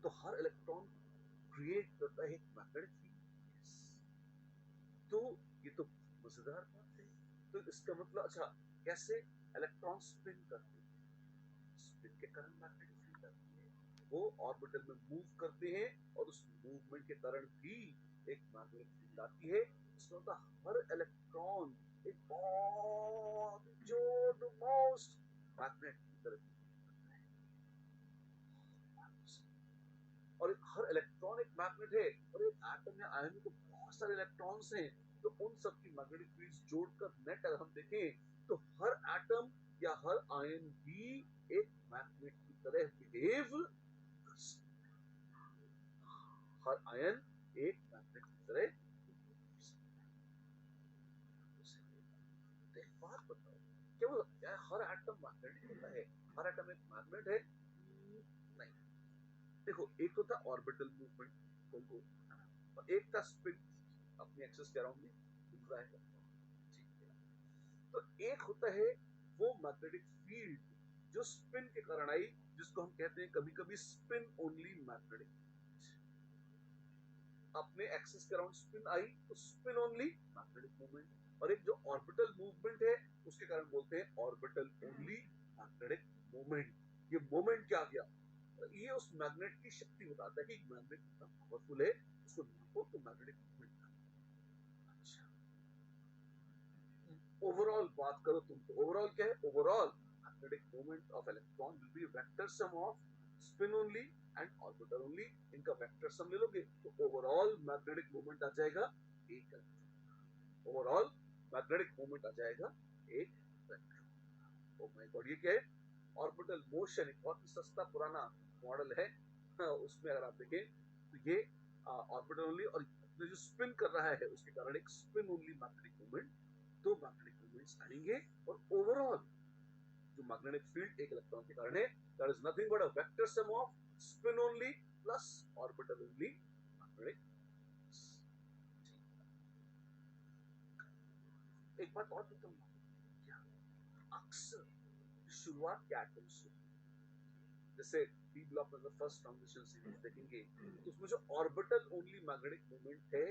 तो हर electron create करता है एक मैग्नेटिक फील्ड। यस, तो ये तो मजेदार बात है। तो इसका मतलब अच्छा, कैसे इलेक्ट्रॉन स्पिन करते हैं, स्पिन के कारण मैग्नेटिक फील्ड आती है, वो ऑर्बिटल में मूव करते हैं और उस मूवमेंट के कारण भी एक मैग्नेटिक फील्ड आती है। इसका मतलब हर इलेक्ट्रॉन एक बहुत जो मोस्ट मैग्नेट की तरह है, और हर इलेक्ट्रॉन एक मैग्नेट है, और एक एटम या आयन में तो बहुत सारे इलेक्ट्रॉन्स हैं। तो उन सबकी मैग्नेटिक फील्ड्स जोड़कर नेट अगर हम देखें, तो हर एटम या हर आयन भी एक मैग्नेट की तरह बिहेव कर सकता है। हर आयन एक मैग्नेट की तरह बिहेव कर सकता है। तो एक बात बताओ, क्या वो क्या हर एटम मैग्नेटिक होता है, हर एटम एक मैग्नेट है? नहीं। देखो, एक तो था ऑर्बिटल मूवमेंट, गोल गोल, है ना, और एक था स्पिन, अपनी एक्सिस के अराउंड में घूम रहा है। ठीक है, तो एक होता है वो मैग्नेटिक फील्ड जो स्पिन के कारण आई, जिसको हम कहते हैं कभी कभी स्पिन ओनली मैग्नेटिक। अपने एक्सिस के अराउंड स्पिन आई तो स्पिन ओनली मैग्नेटिक मूवमेंट। और एक जो ऑर्बिटल मूवमेंट है, उसके कारण बोलते हैं ऑर्बिटल ओनली मैग्नेटिक मूवमेंट। ये मोमेंट क्या गया, ये उस मैग्नेट की शक्ति बताता है कि मैग्नेट कितना पावरफुल है। उसको नापो तो मैग्नेटिक मूवमेंट का। अच्छा, ओवरऑल बात करो तुम, तो ओवरऑल क्या है, overall magnetic moment of electron will be vector sum off spin only and orbital only. इनका वेक्टर सम ले लोगे तो ओवरऑल मैग्नेटिक मोमेंट आ जाएगा एक इलेक्ट्रॉन। ओवरऑल मैग्नेटिक मोमेंट आ जाएगा एक इलेक्ट्रॉन। ओ माय गॉड, ये क्या है, ऑर्बिटल मोशन। एक बहुत ही सस्ता पुराना मॉडल है। उसमें अगर आप देखें तो ये ऑर्बिटल ओनली, और अपने जो स्पिन कर रहा है उसके कारण एक स्पिन ओनली मैग्नेटिक मोमेंट, दो मैग्नेटिक मोमेंट्स आएंगे। और ओवरऑल जो मैग्नेटिक फील्ड एक इलेक्ट्रॉन के कारण है, that is nothing but a vector sum off spin only plus orbital only magnetic. एक बात और बताऊंगा, क्या अक्सर शुरुआत के एटम्स से, जैसे डी ब्लॉक में फर्स्ट ट्रांजिशन सीरीज देखेंगे, तो उसमें जो ऑर्बिटल ओनली मैग्नेटिक मोमेंट है,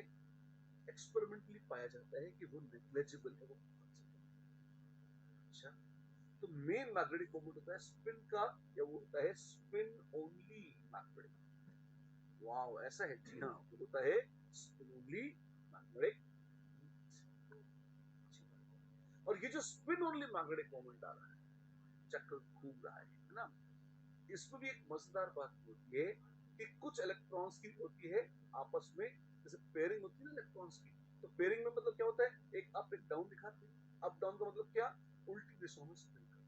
एक्सपेरिमेंटली पाया जाता है कि वो नेग्लेजिबल है, वो बहुत सा। अच्छा, तो मेन मैग्नेटिक मोमेंट होता है स्पिन का, या वो होता है स्पिन ओनली मैग्नेटिक। वाओ, ऐसा है, जी हाँ, वो होता है स्पिन ओनली मैग्नेटिक। और ये जो स्पिन ओनली मैग्नेटिक मोमेंट आ रहा है, चक्कर घूम रहा है ना, इसमें भी एक मजेदार बात होती है कि कुछ इलेक्ट्रॉन्स की होती है आपस में, जैसे पेयरिंग होती है ना इलेक्ट्रॉन्स की। तो पेयरिंग में मतलब क्या होता है, एक अप एक डाउन दिखाते हैं। अप डाउन का मतलब क्या, उल्टी दिशा में स्पिन कर,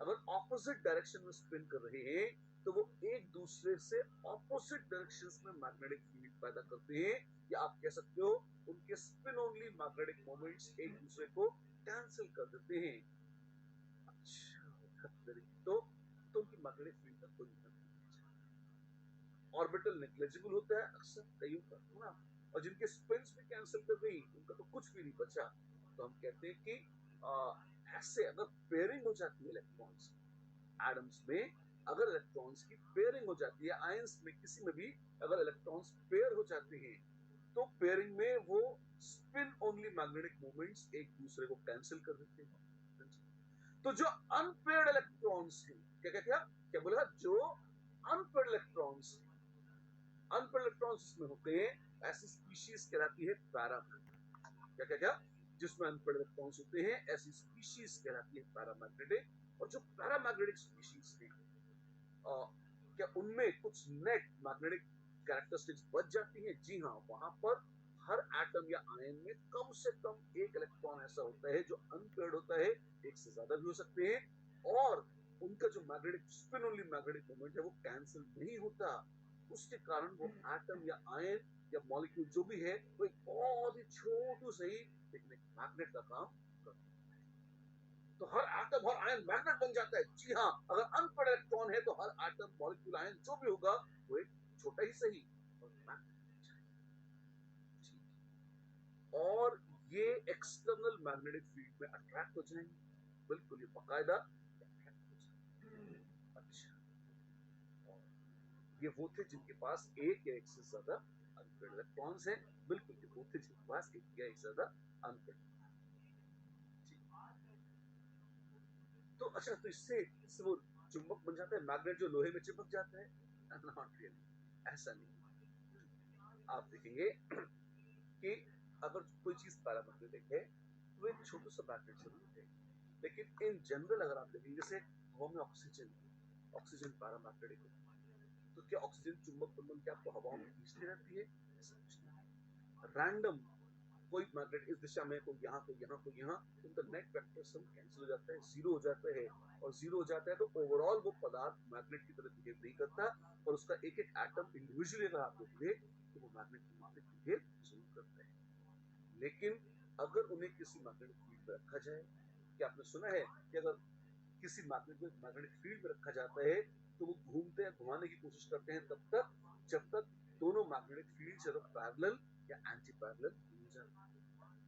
अगर ऑपोजिट डायरेक्शन में स्पिन कर रहे हैं, तो वो एक दूसरे से ऑपोजिट डायरेक्शंस में मैग्नेटिक फील्ड पैदा करते हैं, या आप कह सकते हो उनके स्पिन ओनली मैग्नेटिक मोमेंट्स एक दूसरे को कैंसिल कर देते हैं। अच्छा, तो उनकी मैग्नेटिक फील्ड का कोई मतलब नहीं। ऑर्बिटल नेग्लेजिबल होता है अक्सर कईयों का, है ना, और जिनके स्पिन्स भी कैंसिल कर गई उनका तो कुछ भी नहीं बचा। तो हम कहते हैं कि ऐसे अगर पेयरिंग हो जाती है इलेक्ट्रॉन्स एटम्स में, अगर इलेक्ट्रॉन्स की पेयरिंग हो जाती है आयंस में, किसी में भी अगर इलेक्ट्रॉन्स पेयर हो जाते हैं, तो पेयरिंग में वो स्पिन ओनली मैग्नेटिक मोमेंट्स एक दूसरे को कैंसिल कर देते हैं। तो जो अनपेयर्ड इलेक्ट्रॉन्स हैं, क्या क्या क्या क्या बोला, जो अनपेयर्ड इलेक्ट्रॉन्स, अनपेयर्ड इलेक्ट्रॉन्स जिसमें होते हैं, ऐसी स्पीशीज कहलाती है पैरामैग्नेटिक। क्या क्या क्या, जिसमें अनपेयर्ड इलेक्ट्रॉन्स होते हैं, ऐसी स्पीशीज कहलाती है पैरामैग्नेटिक। और जो पैरामैग्नेटिक स्पीशीज हैं, क्या उनमें कुछ नेट मैग्नेटिक कैरेक्टरिस्टिक्स बच जाती हैं? जी हाँ, वहां पर हर एटम या आयन में कम से कम एक इलेक्ट्रॉन ऐसा होता है जो अनपेयर्ड होता है, एक से ज्यादा भी हो सकते हैं, और उनका जो magnetic spin only magnetic moment है वो कैंसिल नहीं होता। उसके कारण वो एटम या आयन या मॉलिक्यूल जो भी है, वो एक बहुत ही छोटू सही लेकिन एक मैग्नेट का काम करता है। तो हर एटम हर आयन मैग्नेट बन जाता है। जी हाँ, अगर अनपेयर्ड इलेक्ट्रॉन है तो हर एटम मॉलिक्यूल आयन जो भी होगा वो एक छोटा ही सही और मैग्नेट बन जाएगा। और ये एक्सटर्नल मैग्नेटिक फील्ड में अट्रैक्ट हो जाएंगे, बिल्कुल ये बाकायदा अट्रैक्ट हो जाएंगे। अच्छा, ये वो थे जिनके पास एक या एक से ज्यादा अनपेयर्ड इलेक्ट्रॉन्स हैं। बिल्कुल ये वो थे जिनके पास एक या एक से ज्यादा अनपेयर्ड। तो अच्छा, तो इससे वो चुंबक बन जाता है, मैग्नेट जो लोहे में चिपक जाता है? नॉट रियली, ऐसा नहीं। आप देखेंगे कि अगर कोई चीज पैरामैग्नेटिक है तो एक छोटा सा मैग्नेट जरूर है, लेकिन इन जनरल अगर आप देखेंगे जैसे हवा में ऑक्सीजन, ऑक्सीजन पैरामैग्नेटिक है, तो क्या ऑक्सीजन चुंबक बन के आपको हवा में खींचती रहती है? ऐसा कुछ नहीं। रैंडम कोई मैग्नेट इस दिशा में, कोई यहाँ, कोई यहाँ, कोई यहाँ, उनका नेट वेक्टर सम कैंसिल हो जाता है, जीरो हो जाता है। और जीरो हो जाता है तो ओवरऑल वो पदार्थ मैग्नेट की तरह बिहेव नहीं करता, और उसका एक एक एटम इंडिविजुअली अगर आप देखोगे तो वो मैग्नेट की तरह बिहेव जरूर करता है। लेकिन अगर उन्हें किसी मैग्नेटिक फील्ड में रखा जाए, कि आपने सुना है कि अगर किसी मैग्नेटिक फील्ड में रखा जाता है तो वो घूमते हैं, घुमाने की कोशिश करते हैं तब तक जब तक दोनों मैग्नेटिक फील्ड अगर पैरेलल या एंटी पैरेलल नहीं हो जाते।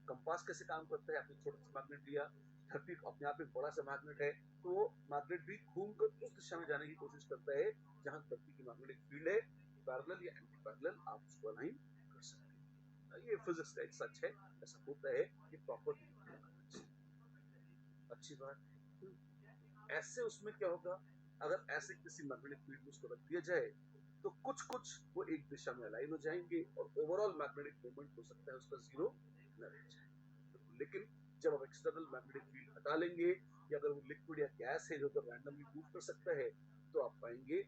कंपास कैसे काम करता है? आपने छोटा सा मैग्नेट लिया, धरती अपने आप एक बड़ा सा मैग्नेट है, तो वो मैग्नेट भी घूमकर उस दिशा में जाने की कोशिश करता है जहां धरती की मैग्नेटिक फील्ड है। पैरेलल या एंटी पैरेलल आप उसको अलाइन कर सकते हैं। ये फिजिक्स का एक सच है, ऐसा होता है, ये प्रॉपर्टी। अच्छी बात। ऐसे उसमें क्या होगा, अगर ऐसे किसी मैग्नेटिक फील्ड में उसको रख दिया जाए तो कुछ कुछ वो एक दिशा में अलाइन हो जाएंगे और ओवरऑल मैग्नेटिक मोमेंट हो सकता है उसका जीरो न रह जाए। लेकिन जब आप एक्सटर्नल मैग्नेटिक फील्ड हटा लेंगे, या अगर वो लिक्विड या गैस है जो तो रैंडमली मूव कर सकता है, तो आप पाएंगे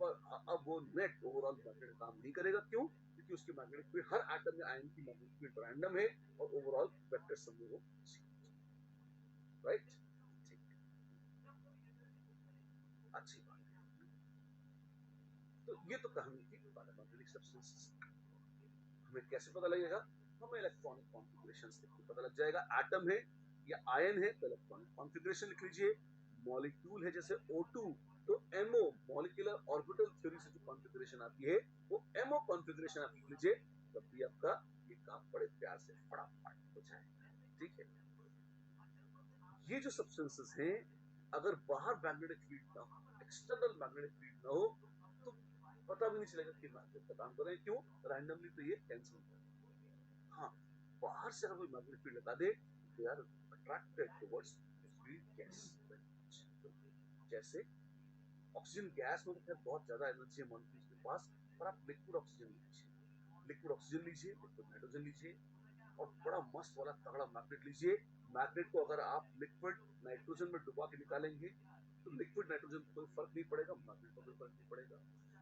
पर अब वो नेट ओवरऑल मैग्नेट काम नहीं करेगा। क्यों? क्योंकि उसकी मैग्नेटिक फील्ड, हर एटम में आयन की मैग्नेटिक फील्ड रैंडम है और ओवरऑल वेक्टर समूह हो। राइट, ठीक, अच्छी बात है। तो ये तो कहानी थी पैरामैग्नेटिक सब्सटेंसेस। हमें कैसे पता लगेगा? हमें इलेक्ट्रॉनिक कॉन्फ़िगरेशंस देख के पता लग जाएगा। एटम है या आयन है तो इलेक्ट्रॉनिक कॉन्फ़िगरेशन लिख लीजिए। मॉलिक्यूल है जैसे O2, तो MO, मॉलिक्यूलर ऑर्बिटल थ्योरी से जो कॉन्फ़िगरेशन आती है वो MO कॉन्फ़िगरेशन आप लिख लीजिए, तब भी आपका ये काम बड़े प्यार से फटाफट हो जाएगा। ठीक है। ये जो सब्सटेंसेस हैं, अगर बाहर मैग्नेटिक फील्ड ना हो, एक्सटर्नल मैग्नेटिक फील्ड ना हो, तो पता भी नहीं चलेगा कि मैग्नेट का काम कर रहे हैं। क्यों? रैंडमली तो ये कैंसिल होता है। हाँ, बाहर से अगर कोई मैग्नेटिक फील्ड लगा दे, they are attracted towards field gas. जैसे ऑक्सीजन गैस में तो खैर बहुत ज्यादा एनर्जी है मॉलिक्यूल्स के पास, पर आप लिक्विड ऑक्सीजन लीजिए, लिक्विड ऑक्सीजन लीजिए, लिक्विड नाइट्रोजन लीजिए, और बड़ा मस्त वाला तगड़ा मैग्नेट लीजिए। मैग्नेट को अगर आप लिक्विड नाइट्रोजन में डुबा के निकालेंगे तो लिक्विड नाइट्रोजन को कोई फर्क नहीं पड़ेगा, मैग्नेट को कोई फर्क नहीं पड़ेगा।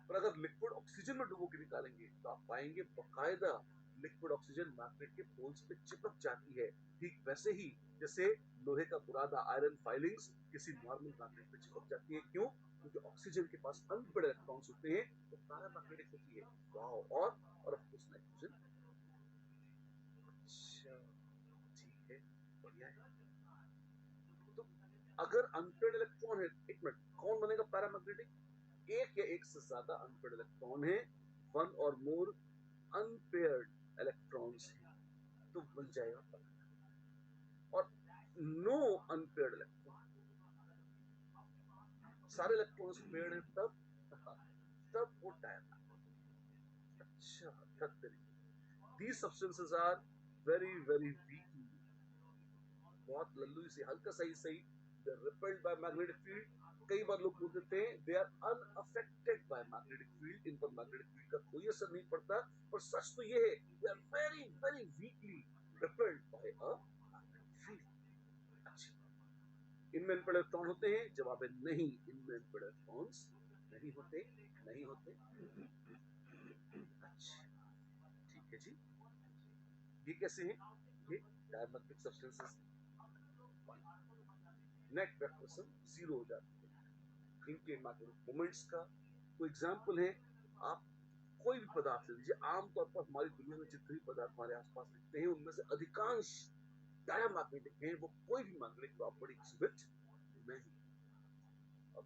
पर अगर लिक्विड ऑक्सीजन में डुबो के निकालेंगे तो आप पाएंगे बकायदा लिक्विड ऑक्सीजन मैग्नेट के पोल्स पे चिपक जाती है, ठीक वैसे ही जैसे लोहे का बुरादा, आयरन फाइलिंग्स किसी नॉर्मल मैग्नेट पे चिपक जाती है। क्यों? क्योंकि ऑक्सीजन के पास अनपेयर्ड इलेक्ट्रॉन्स होते हैं तो पैरामैग्नेटिक होती है। वाओ! और ऑफ कोर्स नाइट्रोजन। अच्छा, ठीक है, बढ़िया है। तो अगर अनपेयर्ड इलेक्ट्रॉन है, एक मिनट, कौन बनेगा पैरामैग्नेटिक? एक या एक से ज्यादा अनपेयर्ड इलेक्ट्रॉन है, वन और मोर अनपेयर्ड इलेक्ट्रॉन्स है तो बन जाएगा पैरामैग्नेटिक। और नो अनपेयर्ड इलेक्ट्रॉन, सारे इलेक्ट्रॉन्स पेयर्ड है तब तब वो डायमैग्नेटिक। अच्छा, धत these substances are very weakly, बहुत लल्लू से हल्का सही सही, they are repelled by magnetic field। कई बार लोग बोल देते हैं they are unaffected by magnetic field, इन पर मैग्नेटिक फील्ड का कोई असर नहीं पड़ता, और सच तो ये है they are very weakly repelled by a magnetic field। अच्छी, इनमें अनपेयर्ड इलेक्ट्रॉन होते हैं? जवाब है नहीं, इनमें अनपेयर्ड इलेक्ट्रॉन्स नहीं होते, नहीं होते। अच्छा, ठीक है जी। ये कैसे हैं? ये डायमैग्नेटिक सब्सटेंसेस नेट वेक्टर से जीरो हो जाती है। इनके मैग्नेटिक मोमेंट्स का कोई एग्जांपल है, आप कोई भी पदार्थ ले लीजिए, आमतौर पर हमारी दुनिया में जितने भी पदार्थ हमारे आसपास दिखते हैं उनमें से अधिकांश डायमैग्नेटिक हैं, वो कोई भी मैग्नेटिक प्रॉपर्टी एग्जिबिट नहीं।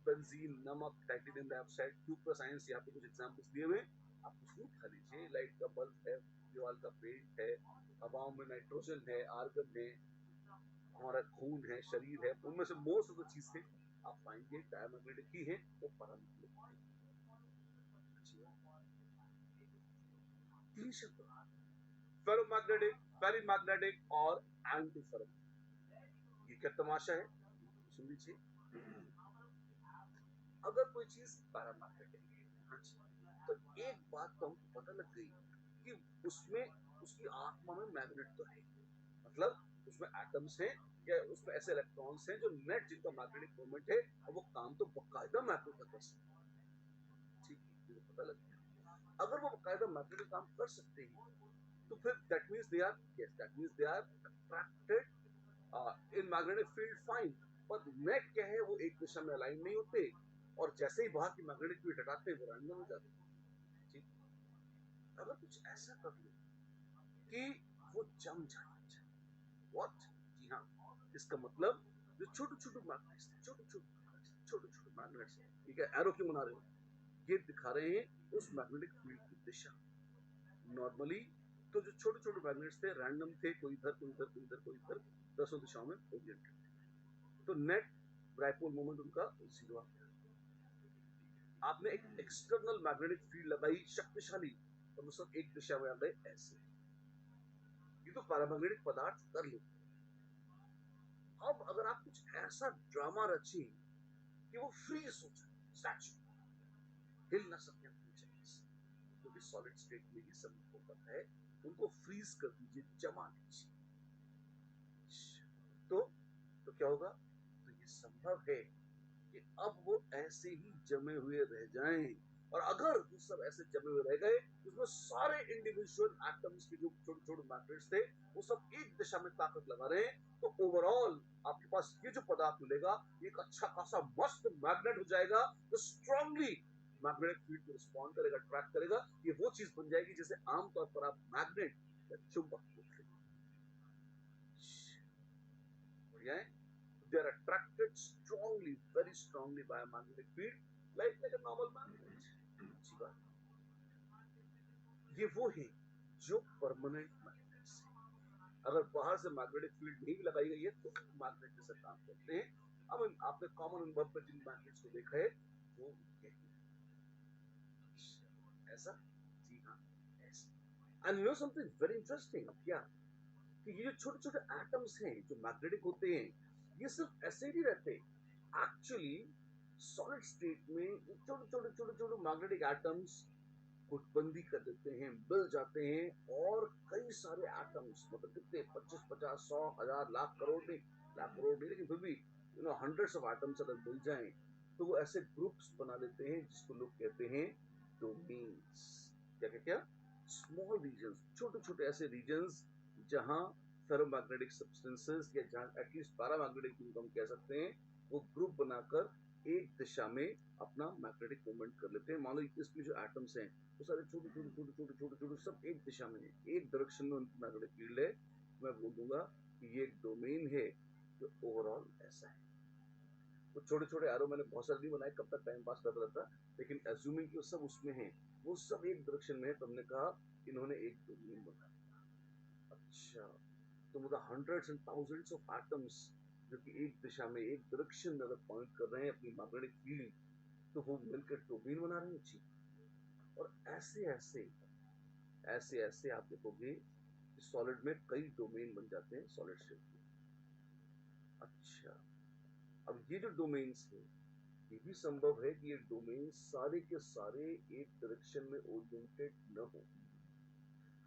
बेंजीन, नमक, टाइटेनियम डाइऑक्साइड, क्यूप्रस आयंस, यहाँ पे कुछ एग्जांपल्स दिए हुए, आप कुछ भी उठा लीजिए। लाइट का बल्ब है, दीवार का पेंट है, हवाओं में नाइट्रोजन है, आर्गन है, हमारा खून है, शरीर है, उनमें से मोस्ट ऑफ द चीजें आप पाएंगे डायमैग्नेटिक ही है, वो पैरामैग्नेटिक है। तीन शब्द फेरोमैग्नेटिक, पेरीमैग्नेटिक और एंटी फेरो। ये क्या तमाशा है, सुन लीजिए। अगर कोई चीज पैरामैग्नेटिक है, तो एक बात तो हमको पता लग गई कि उसमें उसकी आत्मा में मैग्नेट तो है, मतलब उसमें एटम्स हैं या उसमें ऐसे इलेक्ट्रॉन्स हैं जो नेट जिनका मैग्नेटिक मोमेंट है और वो काम तो बकायदा मैग्नेट का कर सकते हैं। ठीक है, मुझे पता लग गया। अगर वो बकायदा मैग्नेटिक काम कर सकते हैं तो फिर that means they are, yes that means they are attracted in magnetic field, fine. पर नेट क्या है, वो एक दिशा में अलाइन नहीं होते और जैसे ही बाहर की मैग्नेटिक फील्ड हटाते हैं वो रैंडम हो जाते हैं। ठीक, अगर कुछ ऐसा कर लो कि वो जम जाए, व्हाट, जी हाँ, इसका मतलब जो छोटे छोटे मैग्नेट्स, छोटे छोटे मैग्नेट्स, ठीक है, एरो क्यों बना रहे हो, ये दिखा रहे हैं उस मैग्नेटिक फील्ड की दिशा। नॉर्मली तो जो छोटे छोटे मैग्नेट्स थे रैंडम थे, कोई इधर कोई इधर कोई इधर कोई इधर, दसों दिशाओं में ओरिएंटेड थे, तो नेट डाइपोल मोमेंट उनका जीरो आ गया। आपने एक एक्सटर्नल मैग्नेटिक फील्ड लगाई शक्तिशाली और वो सब एक दिशा में आ गए ऐसे। ये तो पैरामैग्नेटिक पदार्थ कर लेते। अब अगर आप कुछ ऐसा ड्रामा रचिए कि वो फ्रीज हो जाए, स्टैचू हिल ना सके अपनी जगह से, क्योंकि सॉलिड स्टेट में ही सभी को पता है, उनको फ्रीज कर दीजिए, जमा दीजिए। तो क्या होगा, तो ये संभव है कि अब वो ऐसे ही जमे हुए रह जाएं, और अगर वो सब ऐसे जमे हुए रह गए उसमें सारे इंडिविजुअल एटम्स के जो छोटे छोटे मैग्नेट्स थे वो सब एक दिशा में ताकत लगा रहे हैं, तो ओवरऑल आपके पास ये जो पदार्थ मिलेगा एक अच्छा खासा मस्त मैग्नेट हो जाएगा, जो स्ट्रांगली मैग्नेटिक फील्ड को रिस्पॉन्ड करेगा, ट्रैक करेगा। ये वो चीज बन जाएगी जैसे आमतौर पर आप मैग्नेट या चुंबक बोलते हैं। बढ़िया है, they are attracted strongly, very strongly by a magnetic field, like a normal magnet। अच्छी बात, ये वो है जो परमानेंट मैग्नेट्स है। अगर बाहर से मैग्नेटिक फील्ड नहीं भी लगाई गई है तो मैग्नेट जैसा काम करते हैं। अब आपने कॉमन अनुभव पर जिन मैग्नेट्स को देखा है वो यही ऐसा, जी हाँ ऐसा। And know something very interesting, क्या कि ये जो छोटे छोटे एटम्स हैं जो मैग्नेटिक होते हैं, ये सिर्फ ऐसे ही रहते। एक्चुअली सॉलिड स्टेट में छोटे छोटे छोटे छोटे मैग्नेटिक एटम्स गुटबंदी कर देते हैं, मिल जाते हैं, और कई सारे एटम्स, मतलब कितने 25 50 100 1000 लाख करोड़ नहीं, लाख करोड़ नहीं, लेकिन फिर भी हंड्रेड्स ऑफ एटम्स अगर मिल जाएं तो वो ऐसे ग्रुप्स बना लेते हैं जिसको लोग कहते हैं डोमेन्स। क्या क्या क्या, स्मॉल रीजन्स, छोटे छोटे ऐसे रीजन्स जहां फेरोमैग्नेटिक सब्सटेंसेस या जहां एटलीस्ट पैरामैग्नेटिक जिनको हम कह सकते हैं, वो ग्रुप बनाकर एक दिशा में अपना मैग्नेटिक मूवमेंट कर लेते हैं। मान लो इसमें जो एटम्स हैं वो सारे छोटे छोटे छोटे छोटे छोटे छोटे सब एक दिशा में है, एक डायरेक्शन में उनकी मैग्नेटिक फील्ड है। मैं बोल दूंगा कि ये एक डोमेन है जो ओवरऑल ऐसा है। वो छोटे छोटे एरो मैंने बहुत सारे नहीं बनाए, कब तक टाइम पास करता रहता, लेकिन एज्यूमिंग कि वो सब उसमें है, वो सब एक डायरेक्शन में है, तो हमने कहा इन्होंने एक डोमेन बनाया। अच्छा, तो मतलब hundreds and thousands of atoms जो कि एक दिशा में एक डायरेक्शन में अगर पॉइंट कर रहे हैं अपनी मैग्नेटिक फील्ड, तो वो मिलकर डोमेन बना रहे हैं जी। और ऐसे ऐसे ऐसे ऐसे आप देखोगे कि सॉलिड में कई डोमेन बन जाते हैं सॉलिड स्टेट में। अच्छा, अब ये जो डोमेन्स है ये भी संभव है कि ये डोमेन सारे के सारे एक डायरेक्शन में ओरिएंटेड न हो।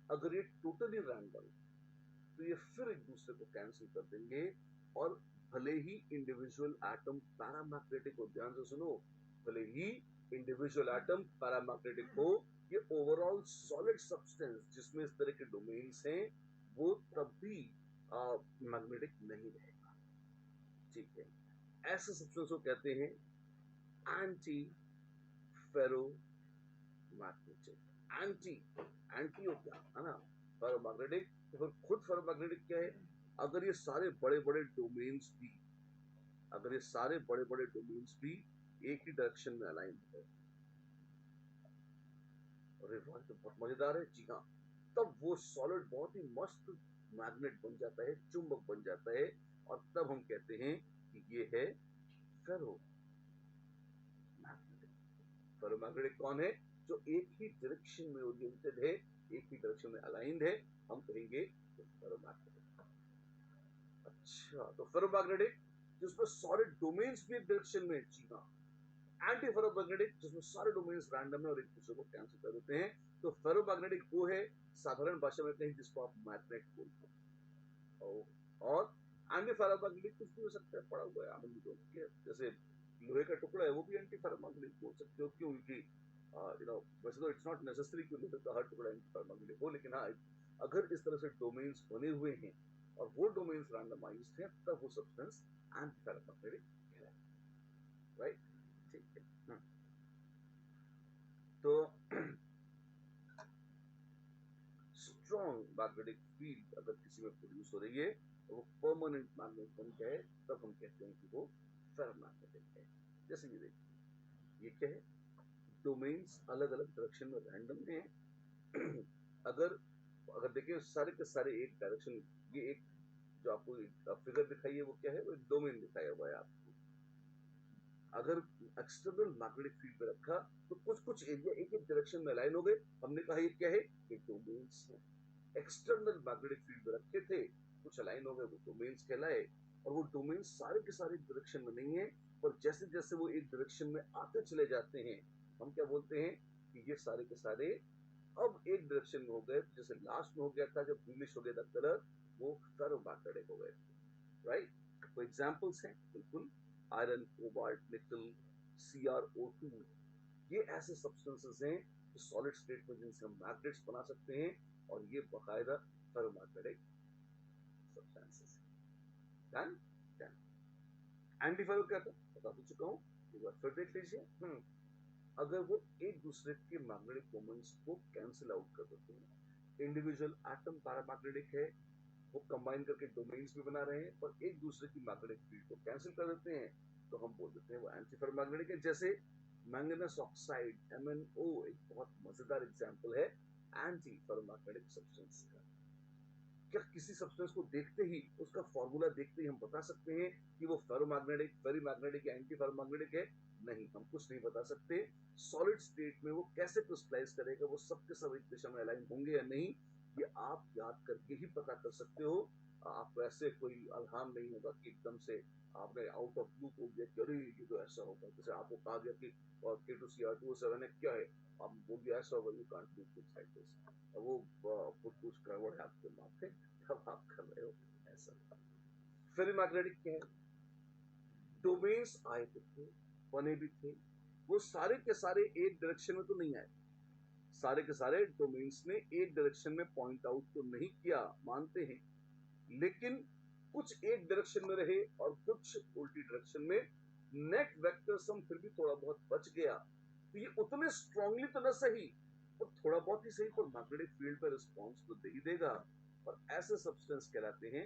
अगर ये टोटली रैंडम तो ये फिर एक दूसरे को कैंसिल कर देंगे, और भले ही इंडिविजुअल एटम पैरामैग्नेटिक हो, ध्यान से सुनो, भले ही इंडिविजुअल एटम पैरामैग्नेटिक हो, ये ओवरऑल सॉलिड सब्सटेंस जिसमें इस तरह के डोमेन्स हैं वो तब भी मैग्नेटिक नहीं रहेगा। ठीक है, ऐसे सब्सटेंस को कहते हैं एंटी फेरोमैग्नेटिक। एंटी, एंटी हो क्या है ना, फेरोमैग्नेटिक, तो फिर खुद फेरोमैग्नेटिक क्या है। अगर ये सारे बड़े बड़े डोमेन्स भी, अगर ये सारे बड़े बड़े डोमेन्स भी एक ही डायरेक्शन में अलाइन है, अरे वाह तो बहुत मजेदार है, जी हाँ, तब वो सॉलिड बहुत ही मस्त मैग्नेट बन जाता है, चुंबक बन जाता है, और तब हम कहते हैं कि ये है फेरोमैग्नेटिक। फेरोमैग्नेटिक कौन है, जो एक ही डायरेक्शन में ओरिएंटेड है, एक ही डायरेक्शन में अलाइंड है, हम कहेंगे फेरोमैग्नेटिक। अच्छा, तो फेरोमैग्नेटिक जिसमें सारे डोमेन्स भी एक डायरेक्शन में, जी हाँ। एंटी फेरोमैग्नेटिक जिसमें सारे डोमेन्स रैंडम है और एक दूसरे को कैंसिल कर देते हैं। तो फेरोमैग्नेटिक वो है साधारण भाषा में कहें जिसको आप मैग्नेट बोलते हैं, और एंटी फेरोमैग्नेटिक कुछ भी हो सकता है, पड़ा हुआ है आनंद जो जैसे लोहे का टुकड़ा है वो भी एंटी फेरोमैग्नेटिक बोल सकते हो, क्योंकि वैसे तो इट्स नॉट नेसेसरी कि लोहे का हर टुकड़ा एंटी फेरोमैग्नेटिक हो, लेकिन हाँ अगर इस तरह से डोमेन्स बने हुए हैं और वो डोमेन्स रैंडमाइज्ड हैं तब वो सब्सटेंस एंटी फेरोमैग्नेटिक कहलाता है, राइट? ठीक है। तो स्ट्रॉन्ग मैग्नेटिक फील्ड अगर किसी में प्रोड्यूस हो रही है तो वो परमानेंट मैग्नेट बन गए, तब हम कहते हैं कि वो फेरोमैग्नेटिक है। जैसे ये देखिए, ये क्या है, डोमेन्स अलग अलग डायरेक्शन में रैंडम है। अगर अगर देखिए सारे के सारे एक डायरेक्शन, ये एक जो आपको फिगर दिखाई है वो क्या है, वो एक डोमेन दिखाया हुआ है आपको। अगर एक्सटर्नल मैग्नेटिक फील्ड पे रखा तो कुछ कुछ एरिया एक एक डायरेक्शन में अलाइन हो गए, हमने कहा ये क्या है, ये डोमेन्स है। एक्सटर्नल मैग्नेटिक फील्ड में रखे थे, कुछ अलाइन हो गए, वो डोमेन्स कहलाए। और वो डोमेन्स सारे के सारे डायरेक्शन में नहीं है, और जैसे जैसे वो एक डायरेक्शन में आते चले जाते हैं, हम क्या बोलते हैं कि ये सारे के सारे अब एक डायरेक्शन में हो गए। जैसे लास्ट में हो गया था जब ब्लूइश हो गया था कलर, वो फेरोमैग्नेटिक हो गए, राइट? तो एग्जांपल्स हैं बिल्कुल, आयरन, कोबाल्ट, निकल, CrO2, ये ऐसे सब्सटेंसेस हैं जो सॉलिड स्टेट में जिनसे हम मैग्नेट्स बना सकते हैं, और ये बाकायदा फेरोमैग्नेटिक सब्सटेंसेस हैं। डन? डन। एंटी फेरो क्या था, बता तो चुका हूं, एक बार फिर देख लीजिए। अगर वो एक दूसरे के मैग्नेटिक मोमेंट्स को कैंसिल आउट कर देते हैं, इंडिविजुअल एटम पैरामैग्नेटिक है, वो कंबाइन करके डोमेन्स भी बना रहे हैं पर एक दूसरे की मैग्नेटिक फील्ड को कैंसिल कर देते हैं, तो हम बोल देते हैं वो एंटी फेरोमैग्नेटिक है। जैसे मैंगनीज ऑक्साइड MnO एक बहुत मजेदार एग्जांपल है एंटी फेरोमैग्नेटिक सब्सटेंस का। क्या किसी सब्सटेंस को देखते ही, उसका फॉर्मूला देखते ही हम बता सकते हैं कि वो फेरोमैग्नेटिक, फेरीमैग्नेटिक या एंटी फेरोमैग्नेटिक है? नहीं, हम कुछ नहीं बता सकते। सॉलिड स्टेट में वो कैसे क्रिस्टलाइज करेगा, वो सबके सब एक दिशा में अलाइन होंगे या नहीं, ये आप याद करके ही पता कर सकते हो। आपको ऐसे कोई अल्हाम नहीं होगा कि एकदम से आपने आउट ऑफ ब्लू बोल दिया कि अरे ये तो ऐसा होगा। जैसे आपको कहा गया कि K2Cr2O7 है, क्या है, आप बोल दिया ऐसा होगा, you can't do things like this. वो कुछ गड़बड़ है आपके दिमाग में, तब आप कर रहे हो ऐसा। फिर मैग्नेटिक क्या है, डोमेन्स आए तो थे, बने भी थे, वो सारे के सारे एक डायरेक्शन में तो नहीं आए। सारे के सारे डोमेन्स ने एक डायरेक्शन में पॉइंट आउट तो नहीं किया, मानते हैं, लेकिन कुछ एक डायरेक्शन में रहे और कुछ उल्टी डायरेक्शन में। नेट वेक्टर सम फिर भी थोड़ा बहुत बच गया, तो ये उतने स्ट्रांगली तो न सही और थोड़ा बहुत ही सही, पर मैग्नेटिक फील्ड पर रिस्पॉन्स तो दे ही देगा। और ऐसे सब्सटेंस कहलाते हैं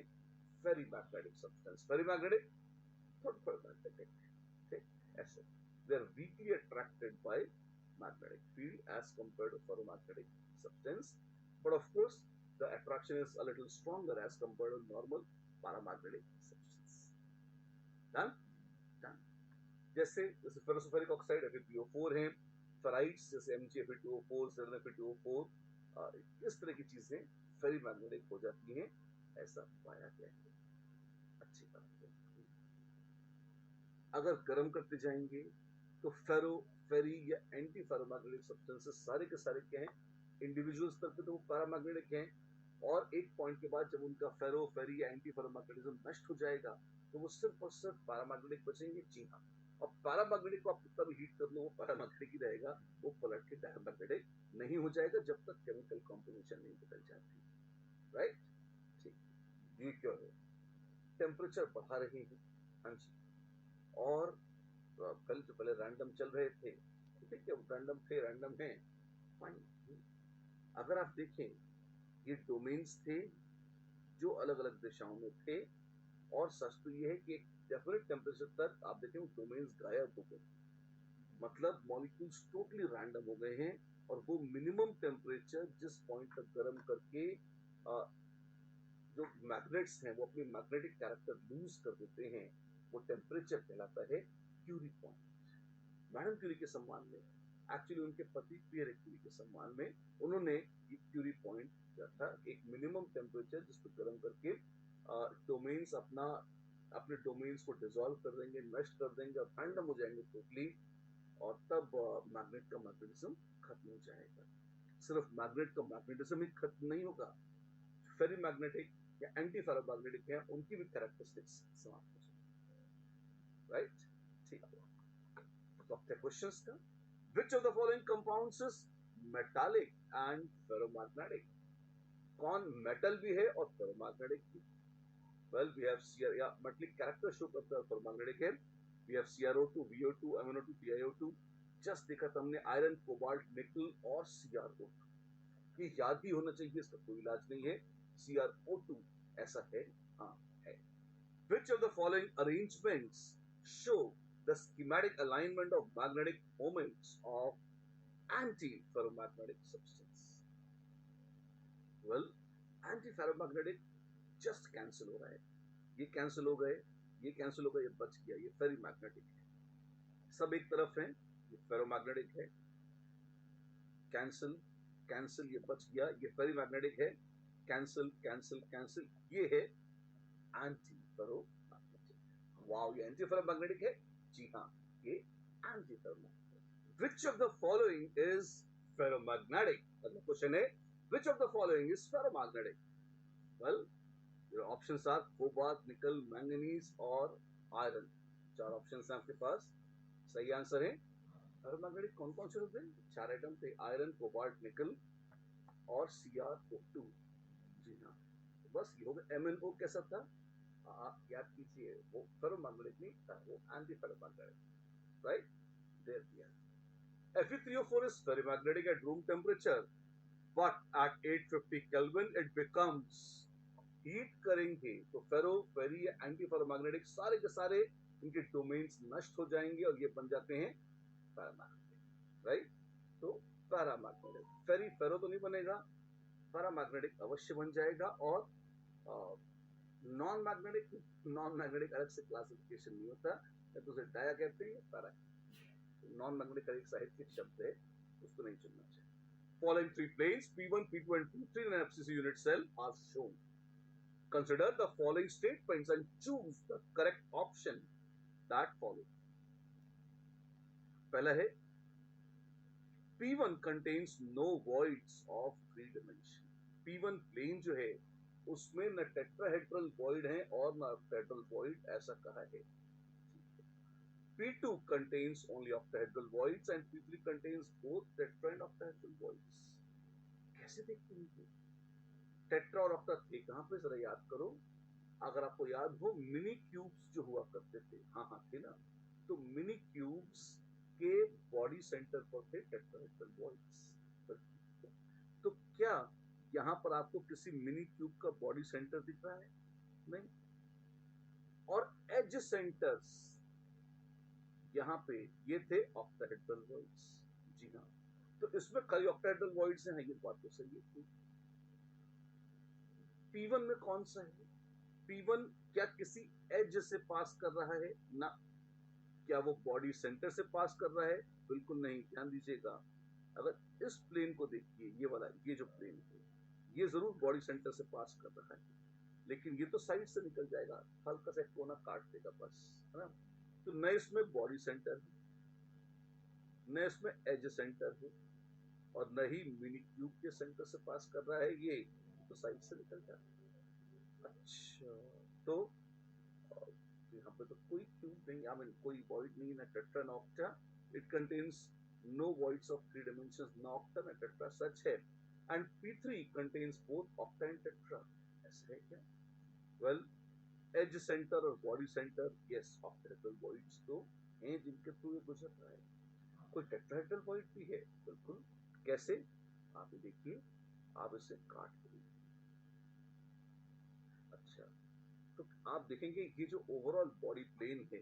ferrimagnetic substance. Ferrimagnetic, थोड़ा मैग्नेटिक, ठीक, ऐसे they are weakly attracted by magnetic field as compared to ferromagnetic substance, but of course the attraction is a little stronger as compared to normal paramagnetic substance. Done? Done. जैसे फेरोसल्फरिक oxide FePO4 है, ferrites जैसे MgFeTO4, ZnFeTO4, इस तरह की चीजें फेरी magnetic हो जाती हैं, ऐसा पाया गया है। अच्छी बात है। अगर गर्म करते जाएंगे तो फेरो, फेरी या एंटी फेरोमैग्नेटिक सब्सटेंसेस सारे के सारे क्या हैं, इंडिविजुअल स्तर पे तो वो पैरामैग्नेटिक हैं, और एक पॉइंट के बाद जब उनका फेरो, फेरी या एंटी फेरोमैग्नेटिज्म नष्ट हो जाएगा तो वो सिर्फ और सिर्फ पैरामैग्नेटिक बचेंगे। जी हाँ, और पैरामैग्नेटिक को आप कितना भी हीट कर लो वो पैरामैग्नेटिक ही रहेगा, वो पलट के डायमैग्नेटिक नहीं हो जाएगा जब तक केमिकल कॉम्बिनेशन नहीं बदल जाती, राइट? ठीक, ये क्या है, टेम्परेचर बढ़ा रहे हैं, हाँ जी, और कल तो पहले रैंडम चल रहे थे, ठीक है, रैंडम थे, रैंडम है, फाइन। अगर आप देखें, ये डोमेन्स थे जो अलग अलग दिशाओं में थे, और सच तो ये है कि एक डेफिनेट टेम्परेचर तक आप देखें वो डोमेन्स गायब हो गए, मतलब मॉलिक्यूल्स टोटली रैंडम हो गए हैं, और वो मिनिमम टेम्परेचर जिस पॉइंट तक गर्म करके जो मैग्नेट्स हैं वो अपनी मैग्नेटिक कैरेक्टर लूज कर देते हैं, वो टेम्परेचर कहलाता है क्यूरी पॉइंट। मैडम क्यूरी के सम्मान में एक्चुअली उनके पति पियर क्यूरी के सम्मान में उन्होंने ये क्यूरी पॉइंट किया था, एक मिनिमम टेम्परेचर जिसको गर्म करके डोमेन्स अपने डोमेन्स को डिसॉल्व कर देंगे, नष्ट कर देंगे और रैंडम हो जाएंगे टोटली, और तब मैग्नेट का मैग्नेटिज्म खत्म हो जाएगा। सिर्फ मैग्नेट का मैग्नेटिज्म ही खत्म नहीं होगा, फेरी मैग्नेटिक या एंटी फेरोमैग्नेटिक है उनकी भी कैरेक्टरिस्टिक्स समाप्त हो जाएगी, राइट? ठीक है, तो अब क्वेश्चंस का, which of the following compounds is metallic and ferromagnetic? कौन मेटल भी है और फेरोमैग्नेटिक भी? Well, we have या metallic character शो करता है ferromagnetic है, we have CrO2, VO2, MnO2, TiO2, just देखा था हमने आयरन, कोबाल्ट, निकल और CrO2, ये याद भी होना चाहिए, इसका कोई इलाज नहीं है, CrO2 ऐसा है, हाँ है। Which of the following arrangements show the schematic alignment of magnetic moments of anti-ferromagnetic substance? Well, anti-ferromagnetic just cancel हो रहा है, ये cancel हो गए, ये cancel हो गए, ये बच गया, ये ferromagnetic है, सब एक तरफ है, ये ferromagnetic है, cancel cancel, ये बच गया, ये ferromagnetic है, cancel cancel cancel, ये है anti-ferromagnetic। वाव, ये anti-ferromagnetic है, जी हाँ, ये anti-ferromagnetic। Which of the following is ferromagnetic? अगला क्वेश्चन है, which of the following is ferromagnetic? Well, your options are cobalt, nickel, manganese और iron। चार ऑप्शंस हैं आपके पास, सही आंसर है फेरोमैग्नेटिक कौन कौन से होते हैं? चार आइटम थे, आयरन, कोबाल्ट, निकल और CrO2। जी हाँ, तो बस ये हो गया। MnO कैसा था, याद कीजिए, वो फेरोमैग्नेटिक नहीं था, वो एंटी फेरोमैग्नेटिक, राइट? देयर दिया। Fe3O4 is ferromagnetic at room temperature, but at 850 Kelvin it becomes, heat करेंगे तो फेरो, फेरी, एंटी फेरोमैग्नेटिक सारे के सारे इनके डोमेन्स नष्ट हो जाएंगे और ये बन जाते हैं पैरामैग्नेटिक, राइट? तो पैरामैग्नेटिक, फेरी फेरो तो नहीं बनेगा, पैरामैग्नेटिक अवश्य बन जाएगा। और नॉन मैग्नेटिक अलग से क्लासिफिकेशन नहीं होता, तो उसे डाया कहते हैं, पैरा, नॉन मैग्नेटिक का एक साहित्यिक शब्द है, उसको नहीं चुनना चाहिए। Following three planes P1, P2 and P3 in an FCC unit cell are shown. Consider the following statements and choose the correct option that follow. पहला है P1 contains no voids of three dimension. P1 plane जो है उसमें न tetrahedral void है और न octahedral void, ऐसा कहा है। P2 contains only octahedral voids and P3 contains both tetra and octahedral voids. कैसे देखते हैं? टेट्रा और ऑक्टा थे कहां पे, जरा याद करो। अगर आपको याद हो, मिनी क्यूब्स जो हुआ करते थे, हाँ हाँ थे ना, तो मिनी क्यूब्स के बॉडी सेंटर पर थे टेट्राहेड्रल वॉइड्स। तो क्या यहां पर आपको किसी मिनी क्यूब का बॉडी सेंटर दिख रहा है? नहीं। और एज सेंटर्स यहां पे ये थे ऑक्टाहेड्रल वॉइड्स, जी हाँ, तो इसमें खाली ऑक्टाहेड्रल वॉइड्स हैं, ये बात तो सही है। P1 में कौन सा है? P1 क्या किसी एज से पास कर रहा है? ना। क्या वो बॉडी सेंटर से पास कर रहा है? बिल्कुल नहीं। ध्यान दीजिएगा, अगर इस प्लेन को देखिए, ये वाला, ये जो प्लेन है, ये जरूर बॉडी सेंटर से पास कर रहा है, लेकिन ये तो साइड से निकल जाएगा, हल्का सा कोना काट देगा बस, है ना? तो न इसमें बॉडी सेंटर है, न इसमें एज सेंटर है, और न ही मिनी क्यूब के सेंटर से पास कर रहा है, ये तो साइड से निकल जाता है। अच्छा, तो यहाँ पे तो कोई क्यूब नहीं, आई मीन कोई वॉइड नहीं, ना टेट्रा ना octa. It contains no voids of three dimensions, ना ऑक्टा ना टेट्रा, सच है। And P3 contains both octa and tetra, ऐसा है क्या? वेल, एज सेंटर और body centre, yes, octahedral voids तो हैं जिनके थ्रू ये गुजर रहा है। कोई टेट्राहेड्रल वॉइड भी है, बिल्कुल। कैसे? आप ये देखिए, आप इसे काट दीजिए। अच्छा, तो आप देखेंगे ये जो ओवरऑल बॉडी प्लेन है,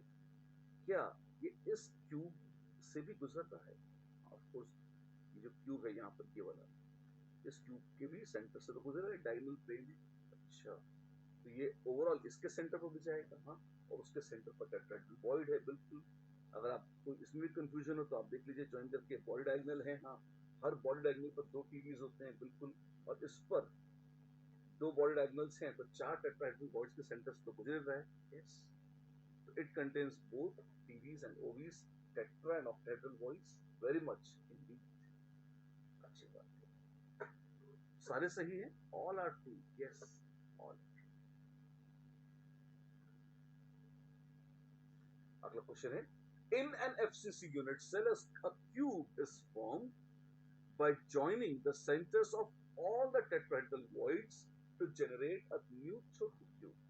क्या ये इस क्यूब से भी गुजर रहा है? ऑफ कोर्स, ये जो क्यूब है यहाँ पर, ये वाला, इस क्यूब के भी सेंटर से तो गुजर रहा है, डायगोनल प्लेन है। अच्छा, तो ये ओवरऑल इसके सेंटर पर भी जाएगा, हाँ, और उसके सेंटर पर टेट्राहेड्रल वॉइड है, बिल्कुल। अगर आपको इसमें भी कंफ्यूजन हो तो आप देख लीजिए ज्वाइन करके बॉडी डायगोनल है, हाँ हर बॉडी डायगोनल पर 2 टीवीज होते हैं बिल्कुल, और इस पर 2 बॉडी डायगोनल्स हैं तो 4 टेट्राहेड्रल वॉइड्स के सेंटर्स तो गुजर रहा है। Yes, it contains both TVs and OVs, tetra and octahedral voids, very much indeed. अच्छी बात है, सारे सही हैं, all are true, yes all. अगला क्वेश्चन है, in an FCC unit cell a cube is formed by joining the centers of all the tetrahedral voids to generate a new chotu cube.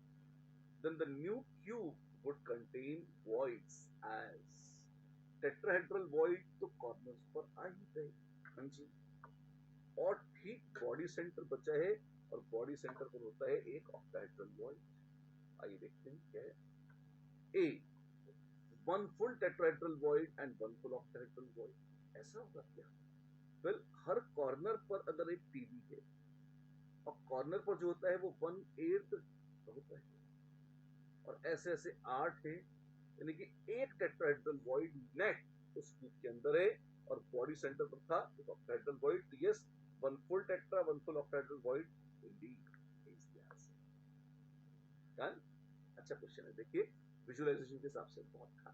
Then the new cube would contain voids as tetrahedral void तो corners पर आ ही गए, हाँ जी, और ठीक body centre बचा है और body centre पर होता है एक ऑक्टाहेड्रल वॉइड। आइए देखते हैं क्या है। A, one full tetrahedral void and one full octahedral void. ऐसा होगा क्या? वेल, हर कॉर्नर पर अगर एक टीवी है और कॉर्नर पर जो होता है वो 1/8 होता है, और ऐसे ऐसे 8 है, यानी कि एक टेट्राहेड्रल वॉइड नेट उस क्यूब के अंदर है और बॉडी सेंटर पर था एक ऑक्टाहेड्रल वॉइड। तो yes, one full tetra one full octahedral void Indeed is the answer. Done. अच्छा क्वेश्चन है, देखिए विजुअलाइजेशन के हिसाब से बहुत खास।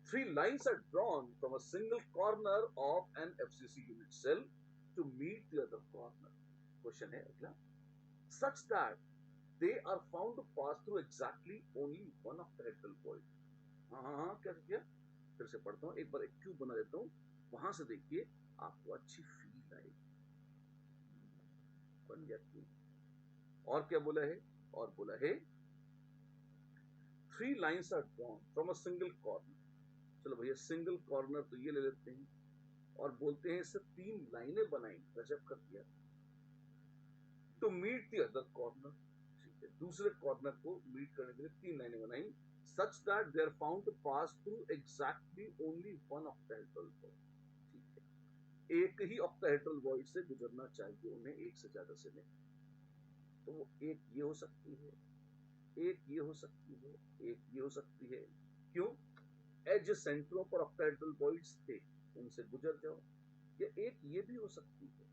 3 lines are drawn from a single corner of an FCC unit cell to meet the other corner. Question है अगला, such that they are found to pass through exactly only one octahedral void. हाँ, क्या किया? फिर से पढ़ता हूँ, एक बार एक क्यूब बना देता हूँ, वहां से देखिए आपको अच्छी फील आएगी। बन गया क्यूब। और क्या बोला है? और बोला है 3 lines are drawn from a single corner. चलो भैया सिंगल कॉर्नर तो ये ले लेते हैं, और बोलते हैं इससे 3 लाइनें बनाई, गजब कर दिया। To meet the other corner, ठीक है, दूसरे कॉर्नर को मीट करने के लिए 3 लाइनें बनाई, such that they are found to pass through exactly only one octahedral void. ठीक है, एक ही ऑक्टाहेड्रल वॉइड से गुजरना चाहिए उन्हें, एक से ज्यादा से नहीं। तो वो एक ये हो सकती है, एक ये हो सकती है, एक ये हो सकती है। क्यों? एज सेंटरों पर ऑक्टाहेड्रल वॉइड्स थे, उनसे गुजर जाओ। या एक ये भी हो सकती है,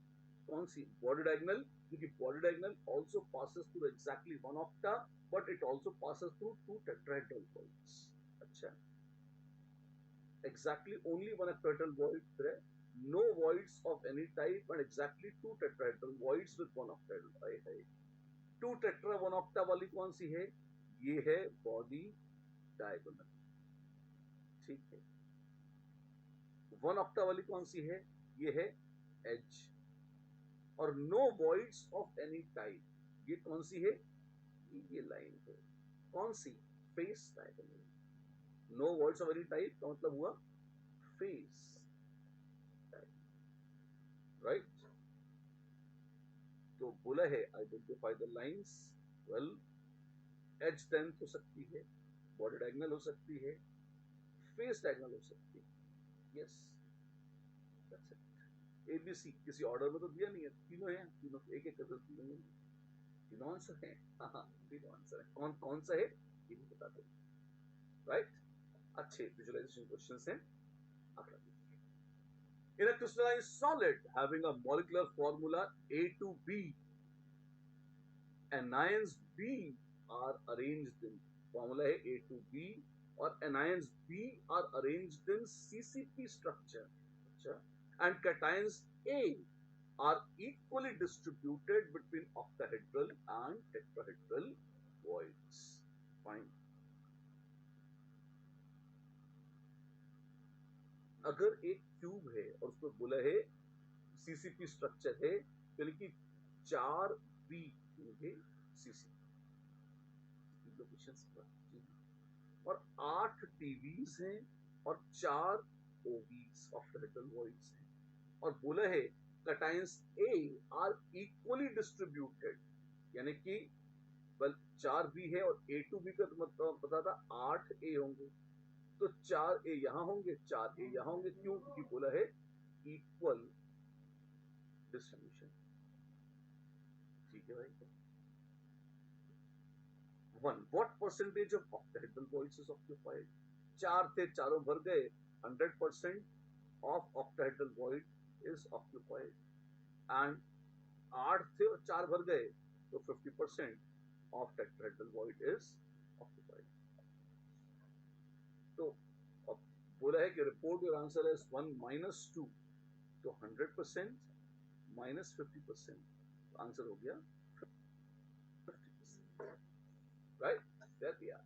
कौन सी? बॉडी डायगोनल, क्योंकि body diagonal also passes through exactly one octa, but it also passes through 2 tetrahedral voids. अच्छा, exactly only one octahedral void है, no voids of any type, and exactly 2 tetrahedral voids with one octahedral है। 2 tetra one octa वाली कौन सी है? ये है body diagonal. ठीक है, वन ऑक्टा वाली कौन सी है? ये है एज। और no voids of any type, ये कौन सी है? ये लाइन है, कौन सी? Face diagonal. No voids of any type का मतलब हुआ फेस टाइप, राइट? तो बोला है identify the lines. Well, edge tenth हो सकती है, बॉडी डायगोनल हो सकती है, फेस डायगोनल हो सकती है। Yes, that's it. एबीसी किसी ऑर्डर में तो दिया नहीं है, तीनों हैं, तीनों एक एक करके तीनों हैं, तीनों आंसर है। हाँ, तीनों आंसर है, कौन कौन सा है ये भी बता दो, राइट? अच्छे विजुअलाइजेशन क्वेश्चंस हैं। अगला देखिए, in a crystallized solid having a molecular formula A2B, anions B are arranged in, formula है A2B, और anions B are arranged in CCP structure. अच्छा, and cations A are equally distributed between octahedral and tetrahedral voids. Fine. अगर एक cube है और उसको बोला है सीसीपी स्ट्रक्चर है, यानी कि 4 बी होंगे सीसीपी और 8 टीवीज हैं और 4 ओवीज ऑक्टाहेड्रल वॉइड्स हैं, और बोला है cations A R equally distributed, यानी कि वेल 4 बी है और A2B का तो मतलब पता था 8 ए होंगे, तो 4 ए यहां होंगे, 4 ए यहां होंगे। क्यों? क्योंकि बोला है इक्वल डिस्ट्रीब्यूशन। ठीक है भाई, 1. What percentage of octahedral voids is occupied? 4 थे, चारों भर गए. 100% of octahedral void is occupied. And 8 थे और 4 भर गए, तो 50% of tetrahedral void is occupied. तो अब बोला है कि report your answer is 1 minus 2, तो 100% minus 50%, आंसर हो गया 50%. राइट, कर दिया.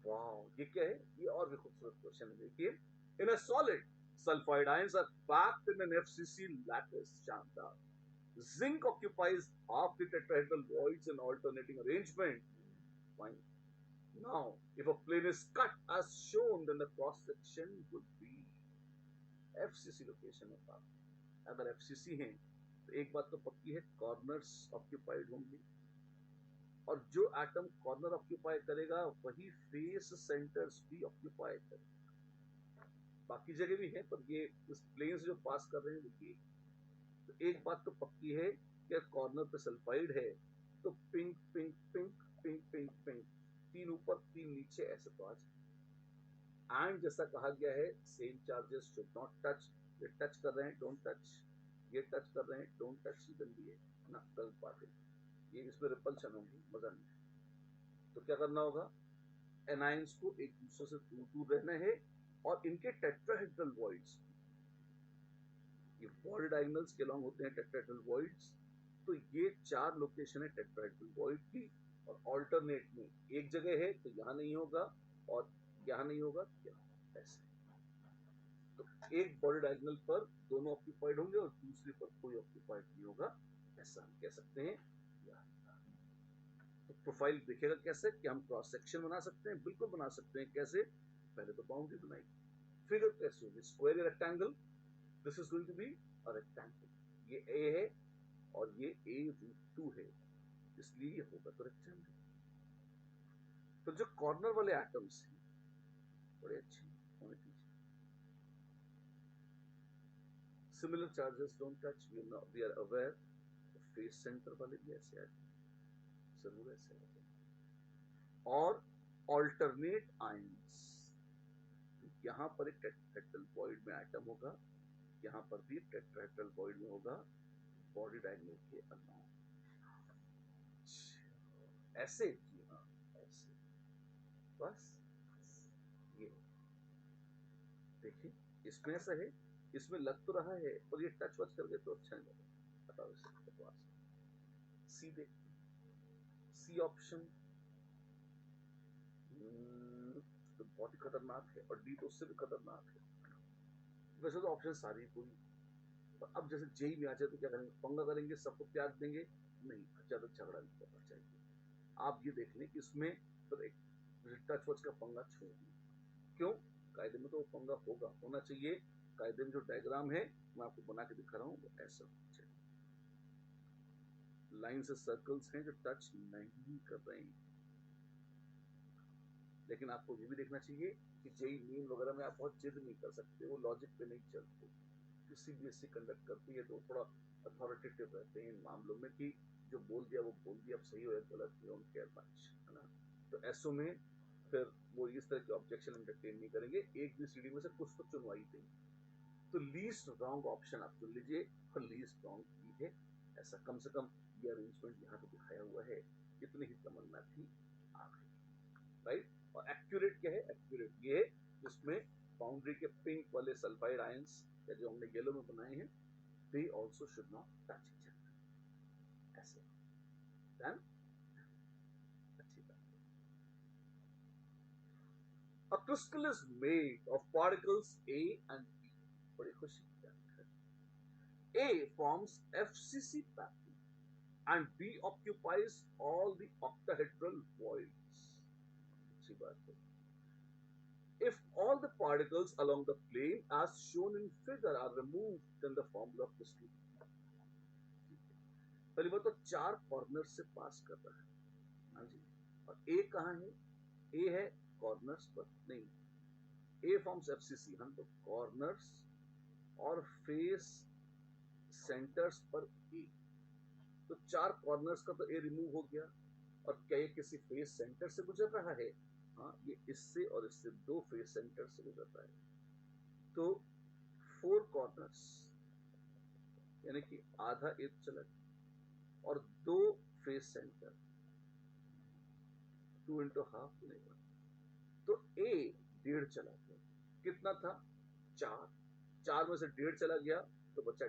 वाओ, ये क्या है? ये और भी खूबसूरत क्वेश्चन है. देखिए, in a solid sulfide ions are packed in an FCC lattice. शानदार. Zinc occupies half the tetrahedral voids in alternating arrangement. Fine. Now, if a plane is cut as shown, then the cross section would be FCC location होगा. अगर FCC है, तो एक बात तो पक्की है, कॉर्नर्स ऑक्यूपाइड होंगे. और जो एटम कॉर्नर ऑक्यूपाई करेगा वही फेस सेंटर्स भी ऑक्यूपाई करेगा. बाकी जगह भी है, पर ये इस प्लेन से जो पास कर रहे हैं वो ये. तो एक बात तो पक्की है कि कॉर्नर पे सल्फाइड है, तो pink pink pink pink pink pink, 3 ऊपर 3 नीचे, ऐसे तो आज. एंड जैसा कहा गया है, same charges should not touch. ये टच कर रहे हैं, डोंट टच. ये टच कर रहे हैं, डोंट टच. गंदी है ना, गलत बात है. ये इसमें रिपल्शन होगी, मजा नहीं. तो क्या करना होगा? एनाइंस को एक दूसरे से दूर दूर रहना है. और इनके टेट्राहेड्रल वॉइड्स, ये बॉडी डायगोनल्स के लॉन्ग होते हैं टेट्राहेड्रल वॉइड्स. तो ये 4 लोकेशन है टेट्राहेड्रल वॉइड की. और ऑल्टरनेट में एक जगह है तो यहां नहीं होगा, और यहां नहीं होगा, यहाँ ऐसे. तो एक बॉडी डायगोनल पर दोनों ऑक्यूपाइड होंगे और दूसरी पर कोई ऑक्यूपाइड नहीं होगा, ऐसा हम कह सकते हैं. तो प्रोफाइल दिखेगा कैसे कि हम क्रॉस सेक्शन बना सकते हैं. बिल्कुल बना सकते हैं. कैसे? पहले तो बाउंड्री बनाई. फिगर कैसे होगी? स्क्वायर या rectangle? This is going to be a rectangle. ये ए है और ये a√2 है, इसलिए ये होगा तो रेक्टेंगल. तो जो कॉर्नर वाले एटम्स हैं बड़े अच्छे होने चाहिए. Similar charges don't touch. We are aware. Face centre वाले भी ऐसे आए, जरूर ऐसे आए. और ऑल्टरनेट आयंस, यहां पर एक टेट्राहेड्रल वॉइड में एटम होगा, यहां पर भी टेट्राहेड्रल वॉइड में होगा, बॉडी डायगोनल के अलावा. ऐसे जी हाँ, ऐसे. बस ये देखिए, इसमें ऐसा है, इसमें लग तो रहा है, और ये टच वच करके तो अच्छा नहीं लगा. बताओ इसे बकवास. सी देखते, सी ऑप्शन तो बहुत ही खतरनाक है, और डी तो उससे भी खतरनाक है. वैसे तो ऑप्शन सारी पूरी. अब जैसे जेई में आ जाए तो क्या करेंगे? पंगा करेंगे, सबको त्याग देंगे? नहीं, ज्यादा झगड़ा नहीं करना चाहिए. आप ये देख लें कि इसमें तो एक टच वच का पंगा छोड़ दें. क्यों? कायदे में तो वो पंगा होगा, होना चाहिए. कायदे में जो डायग्राम है मैं आपको बना के दिखा रहा हूँ, वो ऐसा होना चाहिए. लाइन से सर्कल्स हैं जो टच नहीं कर रहे हैं. लेकिन आपको ये भी देखना चाहिए कि जेई मेन वगैरह में आप बहुत जिद नहीं कर सकते, वो लॉजिक पे नहीं चलते. सीबीएसई कंडक्ट करती है तो थोड़ा अथॉरिटेटिव रहते हैं इन मामलों में कि जो बोल दिया वो बोल दिया, अब सही हो या गलत, वी डोंट केयर मच, है ना. तो एसओ में फिर वो इस तरह के ऑब्जेक्शन एंटरटेन नहीं करेंगे. एक भी सीडी में से कुछ तो चुनवाई देंगे. तो लीस्ट रॉन्ग ऑप्शन आप चुन लीजिए, और लीस्ट रॉन्ग भी है. ऐसा कम से कम ये अरेंजमेंट यहाँ पे दिखाया हुआ है, इतनी ही तमन्ना थी, आ गई. राइट. और एक्यूरेट क्या है? एक्यूरेट ये है जिसमें बाउंड्री के पिंक वाले सल्फाइड आयंस या जो हमने येलो में बनाए हैं, they also should not touch each other. ऐसे. Done? अच्छी बात. A crystal is made of particles A and B. बड़ी खुशी की बात है. A forms FCC pattern and B occupies all the octahedral voids. अच्छी बात है. If all the particles along the plane as shown in figure are removed, then the formula of crystal. पहली बात तो 4 कॉर्नर से पास कर रहा है. हाँ जी. और ए कहाँ है? ए है कॉर्नर्स पर नहीं. ए फॉर्म्स एफसीसी, हम तो कॉर्नर्स और फेस सेंटर्स पर ए. तो 4 कॉर्नर्स का तो ए रिमूव हो गया, और क्या ये किसी फेस सेंटर से गुजर रहा है? हाँ, ये इससे और इससे 2 फेस सेंटर से गुजर रहा है। तो 4 कॉर्नर्स यानी कि आधा ए चला गया, और 2 फेस सेंटर, 2 इंटू हाफ बनेगा, तो ए 1.5 चला गया। कितना था? 4। 4 में से 1.5 चला गया तो बचा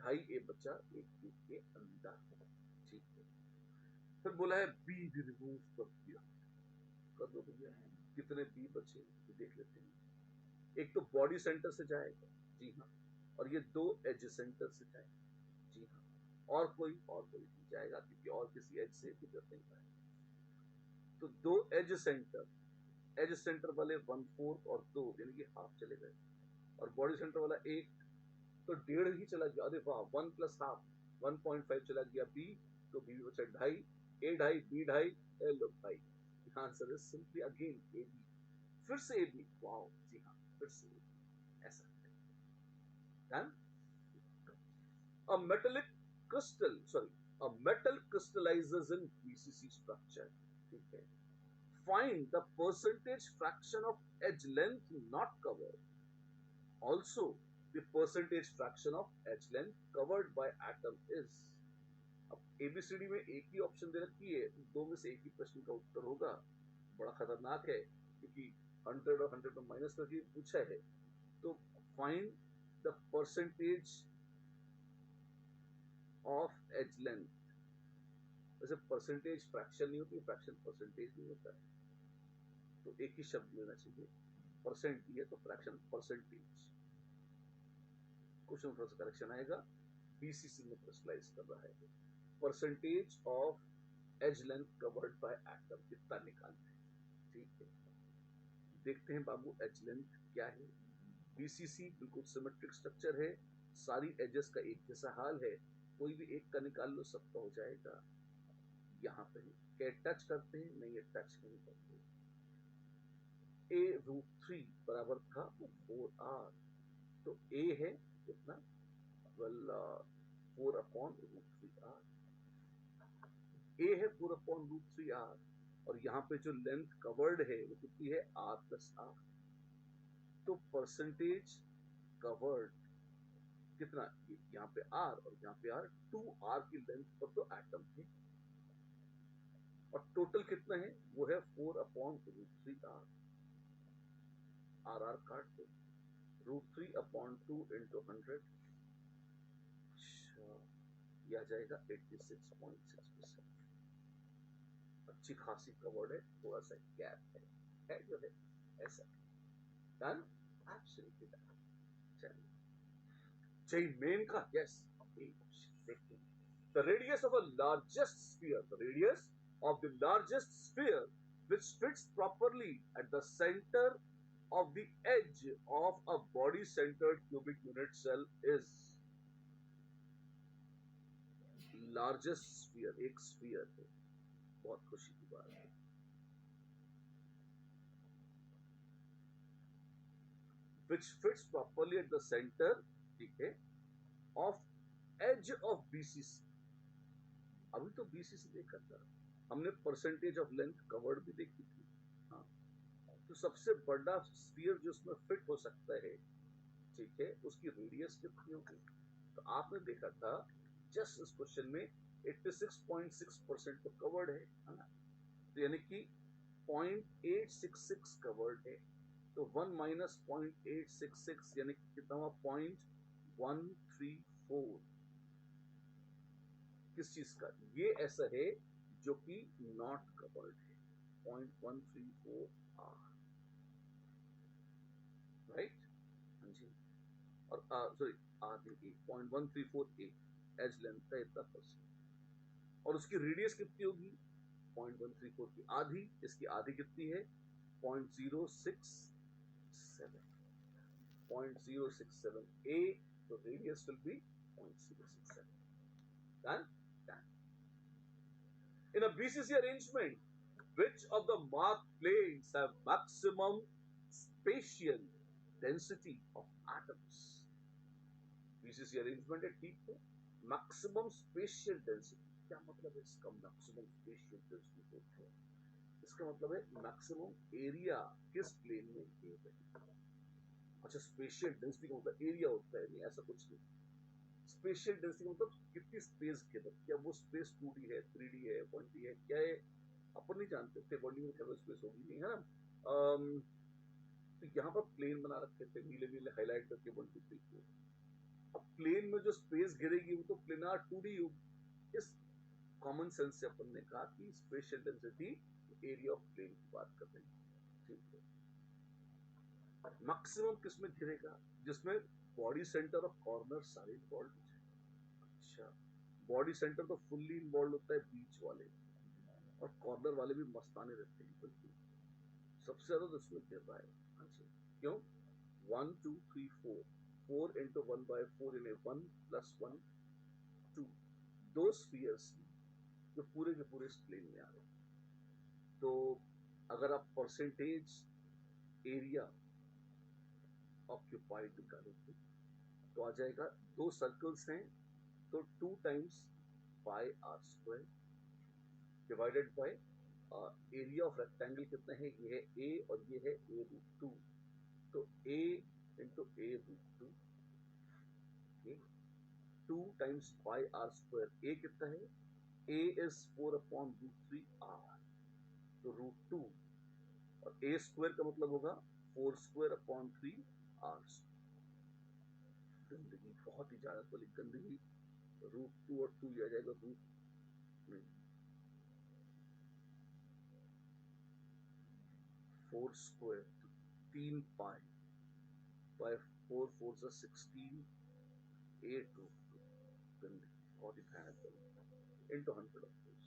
2.5 ए बचा एक बी के अंदर। ठीक है, फिर बोला है बी भी रिमूव कर दिया। कर दो भैया, कितने बी बचे तो देख लेते हैं। एक तो बॉडी सेंटर से जाएगा, जी हाँ, और ये 2 एज सेंटर से जाएगा, जी हाँ, और कोई नहीं जाएगा, क्योंकि और किसी एज से गुजर नहीं पाएगा। तो 2 एज सेंटर वाले 1/4 और 2 यानी कि हाफ चले गए, और बॉडी सेंटर वाला 1, तो 1.5 ही चला गया। अरे वाह, 1 प्लस हाफ 1.5 चला गया बी, तो बी बचा 2.5, A 2.5 B 2.5 L 2.5। Answer is simply again A B, फिर से ए बी। वाओ, जी हाँ, फिर से ऐसा done. A metallic a metal crystallizes in BCC structure. ठीक है, find the percentage fraction of edge length not covered. Also, the percentage fraction of edge length covered by atom is. अब ABCD में एक ही option दे रखी है, दो में से एक ही प्रश्न का उत्तर होगा। बड़ा खतरनाक है, क्योंकि 100 और 100 में माइनस करके पूछा है। तो find the percentage of edge length. वैसे परसेंटेज फ्रैक्शन नहीं होती, फ्रैक्शन परसेंटेज नहीं होता है, तो एक ही शब्द लेना चाहिए। परसेंट दिए तो फ्रैक्शन परसेंटेज। क्वेश्चन थोड़ा सा करेक्शन आएगा, बीसीसी में क्रिस्टलाइज कर रहा है। Percentage of edge length covered by atom कितना निकालना है। ठीक है, देखते हैं बाबू एज लेंथ क्या है। बीसीसी बिल्कुल सिमेट्रिक स्ट्रक्चर है, सारी एजेस का एक जैसा हाल है, कोई भी एक का निकाल लो, सबका हो जाएगा। यहाँ पे क्या टच करते हैं? नहीं, ये टच नहीं करते। a√3 बराबर था 4r, तो a है कितना? Well 4/√3r। a है 4/√3r, और यहाँ पे जो लेंथ कवर्ड है वो कितनी है? r+r। तो परसेंटेज कवर्ड कितना? यहाँ पे r और यहाँ पे r, 2r की लेंथ पर तो एटम है, और टोटल कितना है? वो है 4/√3r। r काट दो, √3/2 into 100, यह जाएगा 86.6%। अच्छी खासी कवर्ड है, थोड़ा सा गैप है जो है ऐसा। Done, absolutely done. चलिए, चाहिए मेन का। यस, देखते हैं। The radius of a largest sphere, the radius of the largest sphere which fits properly at the center of the edge of a body-centered cubic unit cell is. Largest sphere एक sphere है, बहुत खुशी की बात है। Which fits properly at the center, ठीक है, of edge of BCC। अभी तो BCC देखा था हमने, परसेंटेज ऑफ लेंथ कवर्ड भी देखी थी। हाँ, तो सबसे बड़ा स्फीयर जो उसमें फिट हो सकता है, ठीक है, उसकी रेडियस कितनी होगी? तो आपने देखा था जस्ट इस क्वेश्चन में 86.6% तो कवर्ड है, तो यानी कि 0.866 कवर्ड है, तो 1 माइनस 0.866 यानी कि कितना हुआ? 0.134। किस चीज का? ये ऐसा है जो कि नॉट कवर्ड है, 0.134 आर, राइट? हाँ जी, और सॉरी आर नहीं, 0.134 एज लेंथ का इतना परसेंट, और उसकी रेडियस कितनी होगी? 0.134 की आधी, इसकी आधी कितनी है? 0.067, 0.067 a, तो radius will be 0.067। Done? Done. In a BCC arrangement, which of the marked planes have maximum spatial density of atoms? BCC arrangement है, ठीक है, मैक्सिमम स्पेशियल डेंसिटी, क्या मतलब है इसका मैक्सिमम स्पेशियल डेंसिटी? इसका मतलब है मैक्सिमम एरिया किस प्लेन में गिव है। अच्छा, स्पेशियल डेंसिटी का मतलब एरिया होता है, नहीं ऐसा कुछ नहीं। स्पेशियल डेंसिटी मतलब कितनी स्पेस के अंदर, क्या वो स्पेस 2D है, 3D है, 1D है, क्या है अपन नहीं जानते थे। बॉडी में क्या स्पेस होगी नहीं, है ना। तो यहाँ पर प्लेन बना रखे थे, नीले नीले हाईलाइट करके 1 2 3 4। अब प्लेन में जो स्पेस गिरेगी वो तो प्लेनार 2D होगी। इस कॉमन सेंस से अपन ने कहा कि spatial density area of plane की बात कर रहे हैं, ठीक है। मैक्सिमम किसमें गिरेगा? जिसमें बॉडी सेंटर और कॉर्नर सारे इन्वॉल्व हो जाए। अच्छा, बॉडी सेंटर तो फुल्ली इन्वॉल्व होता है बीच वाले, और कॉर्नर वाले भी मस्ताने रहते हैं बिल्कुल। सबसे ज्यादा तो इसमें गिर रहा है। अच्छा, क्यों? 1 2 3 4, 4 into 1 by 4 in a 1 plus 1 2, दो स्फीयर्स जो पूरे के पूरे इस प्लेन में आ रहे हैं। तो अगर आप परसेंटेज एरिया ऑक्यूपाइड निकालोगे तो आ जाएगा, दो सर्कल्स हैं तो 2 times pi r square divided by area of rectangle कितना है, ये है ए और ये है ए रूट 2, तो a into a root 2, 2 times pi r square. A कितना है? A is 4 upon root 3 r, तो रूट 2, और ए स्क्वायर का मतलब होगा 4 स्क्वायर अपॉन 3 आर। गंदगी बहुत ही ज्यादा वाली गंदगी, रूट 2 और 2 आ जाएगा रूट 4 स्क्वायर, 3 पाई बाय 4 4 से 16, 8 रूट 2, गंदगी बहुत ही भयानक गंदगी इनटू 100 ऑफ कोर्स।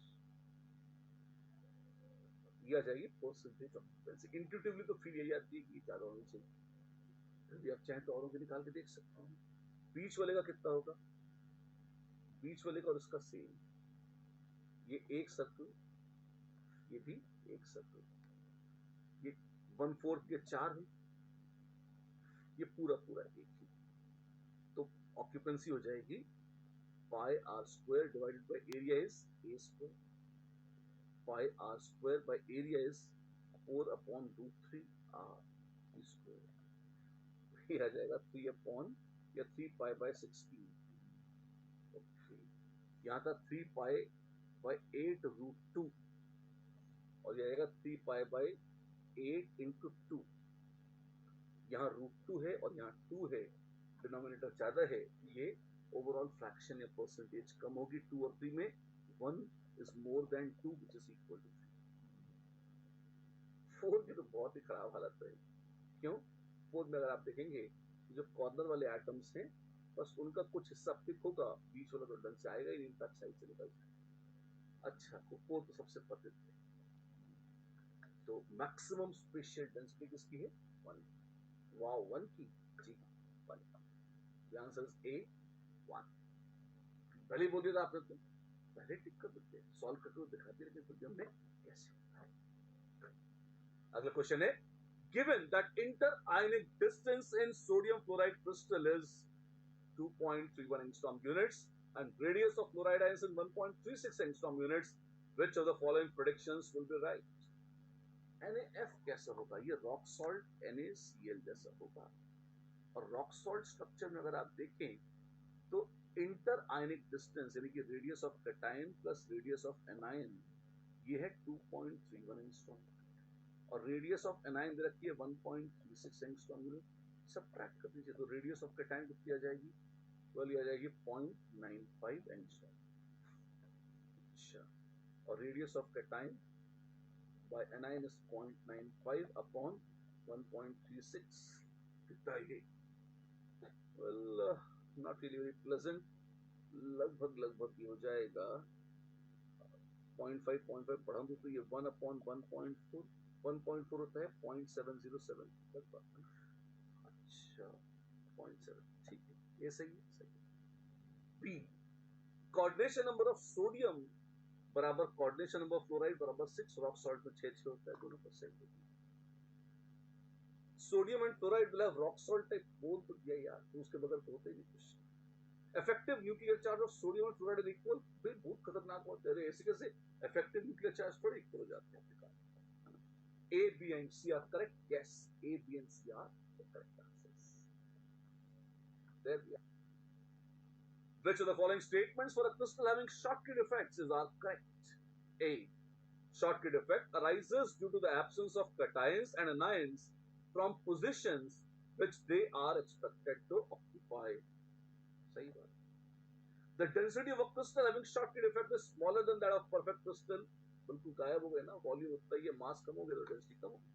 ये आ जाएगी परसेंटेज ऑक्यूपेंसी। इंट्यूटिवली तो फील यही आती है कि ज्यादा होनी चाहिए। यदि आप चाहें तो औरों के निकाल के देख सकते हैं। बीच वाले का कितना होगा? बीच वाले का और इसका सेम, ये एक सर्कल, ये भी एक सर्कल, ये 1/4 ये 4 है, ये पूरा पूरा एक ही। तो ऑक्यूपेंसी हो जाएगी pi r square divided by area is a square, pi r square by area is 4 upon root 3 r square. ये आ जाएगा 3 अपॉन या 3 पाई बाय 16। ओके, यहाँ था 3 पाई बाय 8 रूट 2, और ये आएगा 3 पाई बाय 8 इंटू 2। यहाँ रूट 2 है और यहाँ 2 है, डिनोमिनेटर ज्यादा है, ये ओवरऑल फ्रैक्शन या परसेंटेज कम होगी 2 और 3 में। 1 is more than 2 which is equal to 3। 4 की तो बहुत ही खराब हालत है। क्यों? 4 में अगर आप देखेंगे जो कॉर्नर वाले एटम्स हैं, बस उनका कुछ हिस्सा पिक होगा, बीच वाला तो ढंग से आएगा ही नहीं, बैक साइड से निकल जाएगा। अच्छा, तो 4 तो सबसे पतित है। तो मैक्सिमम स्पेशियल डेंसिटी किसकी है? 1। वाओ, 1 की? जी 1। The answer is A, 1। पहले बोल दिया था आपने, तो पहले टिक कर देते हैं, सॉल्व करके दिखाते, लेकिन फिर हमने कैसे। अगला क्वेश्चन है, given that interionic distance in sodium fluoride crystal is 2.31 angstrom units and radius of fluoride ions in 1.36 angstrom units, which of the following predictions will be right? NaF कैसा होगा? ये रॉक सॉल्ट NaCl जैसा होगा। और rock salt structure में अगर आप देखें तो इंटर आयनिक डिस्टेंस यानी कि radius of cation plus radius of anion, ये है 2.31 एंगस्ट्रॉम, और रेडियस ऑफ एनायन दे रखी है 1.36 एंगस्ट्रॉम यूनिट। सब्ट्रैक्ट कर दीजिए तो रेडियस ऑफ कैटायन कितनी आ जाएगी? वाली आ जाएगी 0.95 एंगस्ट्रॉम। अच्छा, और radius of cation by anion is 0.95 upon 1.36, कितना है? Well, not really very pleasant. लगभग ये हो जाएगा 0.5 पढ़ा दूं तो ये 1 अपॉन 1.4, 1.4 होता है 0.707 लगभग। अच्छा, 0.7, ठीक है, ये सही है, सही है। B, coordination number of sodium बराबर कोऑर्डिनेशन नंबर ऑफ फ्लोराइड बराबर 6। रॉक सॉल्ट में 6 होता है, दोनों पर सेम होता है। Sodium and chloride will have rock salt type बोल तो दिया यार, तो उसके बगैर तो होता ही नहीं कुछ। Effective nuclear charge of sodium और फ्लोराइड इक्वल, फिर बहुत खतरनाक होते हैं ऐसे कैसे इफेक्टिव न्यूक्लियर चार्ज थोड़ी इक्वल हो जाते हैं आपके पास। A B and C are correct, yes A B and C are the correct answers. There we are. Which of the following statements for a crystal having Schottky defects is are correct? A. Schottky defect arises due to the absence of cations and anions from positions which they are expected to occupy. सही बात। The density of a crystal having Schottky defect is smaller than that of perfect crystal. बिल्कुल गायब हो गए ना, volume उतना ही है, मास कम हो गया तो डेंसिटी कम हो गई।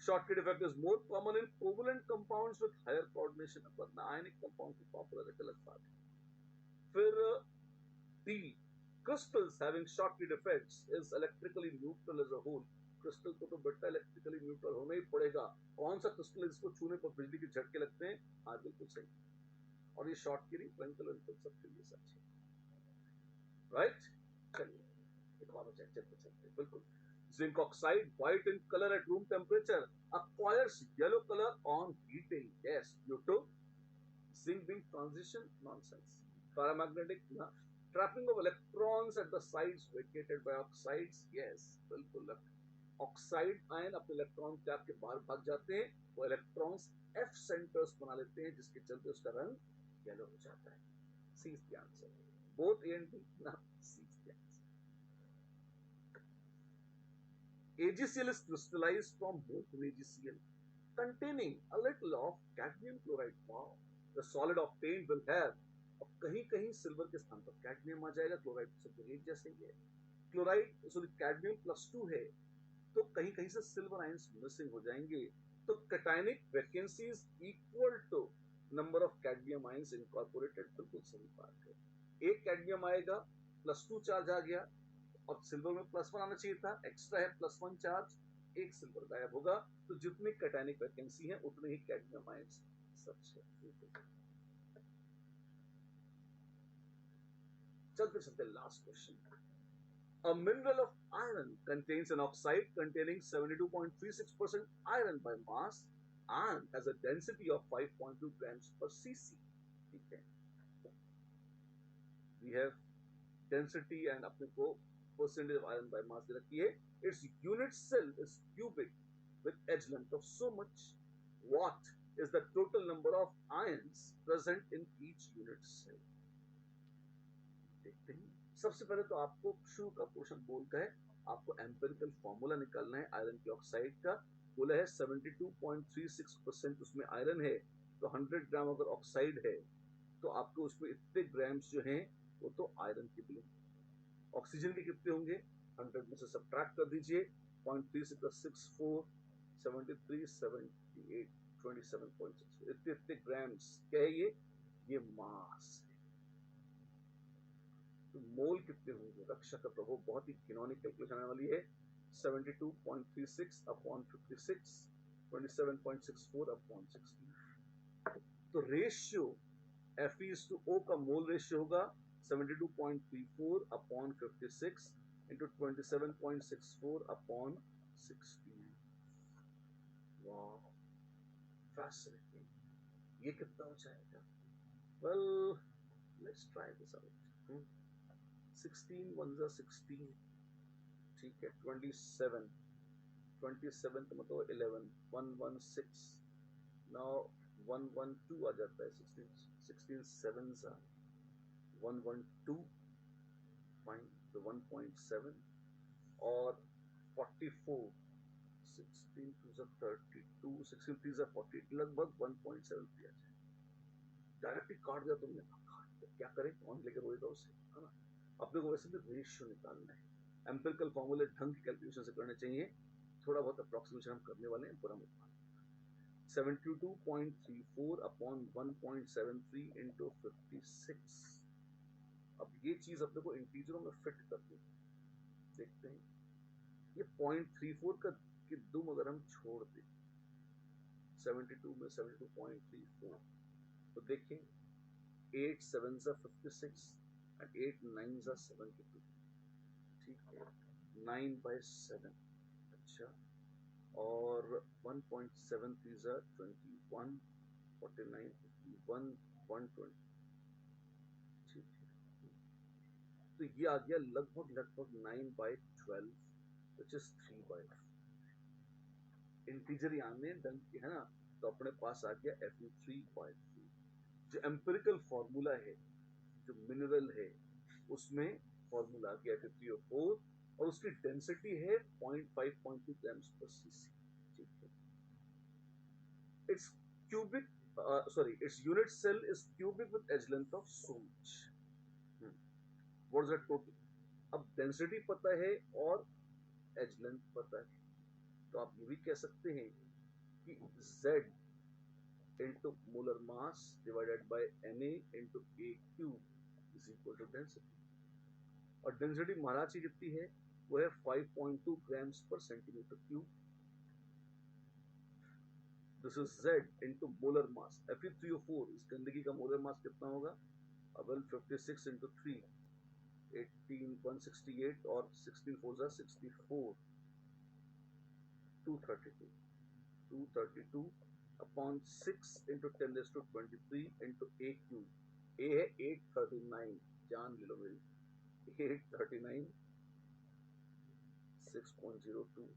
Schottky defect is more common in covalent compounds with higher coordination, वरना ionic compound की पॉपुलर है, गलत बात है। फिर D. Crystals having Schottky defects is electrically neutral as a whole. Crystal को तो बेटा इलेक्ट्रिकली न्यूट्रल होना ही पड़ेगा। कौन सा क्रिस्टल इसको छूने पर बिजली के झटके लगते हैं? हाँ बिल्कुल सही। और ये शॉर्ट की ट्विंकल विंकल सबके लिए सच है, राइट। चलिए एक और बचा, चलते चलते बिल्कुल। Zinc oxide white in color at room temperature acquires yellow color on heating, yes, due to zinc being transition, nonsense। paramagnetic ना, trapping of electrons at the sites vacated by oxides, yes बिल्कुल। Oxide ion अपने electron trap के बाहर भाग जाते हैं, वो electrons F centres बना लेते हैं जिसके चलते उसका रंग येलो हो जाता है। C is the answer, both A and B ना, C is the answer. AgCl is crystallized from molten AgCl containing a little of cadmium chloride. Wow, the solid obtained will have, अब कहीं कहीं silver के स्थान पर cadmium आ जाएगा, chloride सब एक जैसे ही है। क्लोराइड सॉरी कैडमियम +2 है तो कहीं कहीं से सिल्वर आयंस मिसिंग हो जाएंगे, तो cationic vacancy is equal to number of cadmium ions incorporated. बिल्कुल सही बात है। एक कैडमियम आएगा, +2 चार्ज आ गया, और सिल्वर में +1 आना चाहिए था, एक्स्ट्रा है +1 चार्ज, एक सिल्वर गायब होगा, तो जितनी कैटायनिक वैकेंसी है उतने ही कैडमियम आयंस सच है। चलते चलते last question. A mineral of iron contains an oxide containing 72.36% iron by mass and has a density of 5.2 grams per cc. ठीक है, we have density and अपने को percentage of iron by mass दे रखी है। Its unit cell is cubic with edge length of so much. What is the total number of ions present in each unit cell? देखते हैं। सबसे पहले तो आपको शुरू का पोर्शन बोलता है, आपको एम्पिरिकल फॉर्मूला निकालना है आयरन की ऑक्साइड का। बोला है 72.36% उसमें आयरन है, तो 100 ग्राम अगर ऑक्साइड है तो आपको उसमें इतने ग्राम्स जो हैं वो तो आयरन के भी। ऑक्सीजन के कितने होंगे? 100 में से सब्ट्रैक्ट कर दीजिए, 0.36 64 73 78 27.6, इतने इतने ग्राम्स। क्या है ये मास है। तो मोल कितने होंगे? रक्षा का प्रभाव बहुत ही कैनोनिक कैलकुलेशन आने वाली है। 72.36 अपॉन 56 27.64 अपॉन 16। तो रेशियो Fe/O का मोल रेशियो होगा 72.34 अपॉन 56 इंटू 27.64 अपॉन 16। वाह, फैसिनेटिंग। ये कितना हो जाएगा? Well let's try this out. 16 1 जा 16, ठीक है, 27 27 तो मतलब 11 116, नाउ 112 आ जाता है, 16 16 7 जा 112, फाइन, तो 1.7 और 44 16 2 जा 32 16 3 जा 40, लगभग 1.7 दिया जाए। डायरेक्टली काट दिया तुमने, तो क्या करें, कौन लेकर रोएगा उसे, है ना। अपने को वैसे भी रेशियो निकालना है, एम्पिरिकल फॉर्मूले ढंग की कैलकुलेशन से करने चाहिए। थोड़ा बहुत अप्रोक्सीमेशन हम करने वाले हैं, पूरा मत मानिए। 72.34 अपॉन 1.73 इंटू 56। अब ये चीज अपने को इंटीजरों में फिट करनी है। देखते हैं, ये 0.34 का कि दुम अगर हम छोड़ दें 72 में 72.34, तो देखें 8 7 जा 56 and 8 9 जा 72, ठीक है, 9/7, अच्छा, और 1.73 जा 21 49 51 120, तो ये आ गया लगभग 9/12 विच इज 3/4 इंटीजर यहाँ में डन है ना, तो अपने पास आ गया Fe3/3। जो एम्पिरिकल फॉर्मूला है, जो मिनरल है, उसमें फॉर्मूला आ गया Fe3O4 और उसकी डेंसिटी है 0.5.2 ग्राम्स पर सीसी। ठीक है, it's cubic its unit cell is cubic with edge length of so much. What is the total? अब डेंसिटी पता है और एज लेंथ पता है, तो आप ये भी कह सकते हैं कि Z into molar mass divided by Na into A cube is equal to density। और डेंसिटी महाराज की कितनी है, वो है 5.2 ग्राम्स पर centimetre cube. This is Z into molar mass। Fe3O4 इस गंदगी का मोलर मास कितना होगा, अब 56 into 3 168 और 16 4 64 232 upon 6 into 10 raised to 23 into A cube। A है 839, जान ले लो मेरी, 839 6.02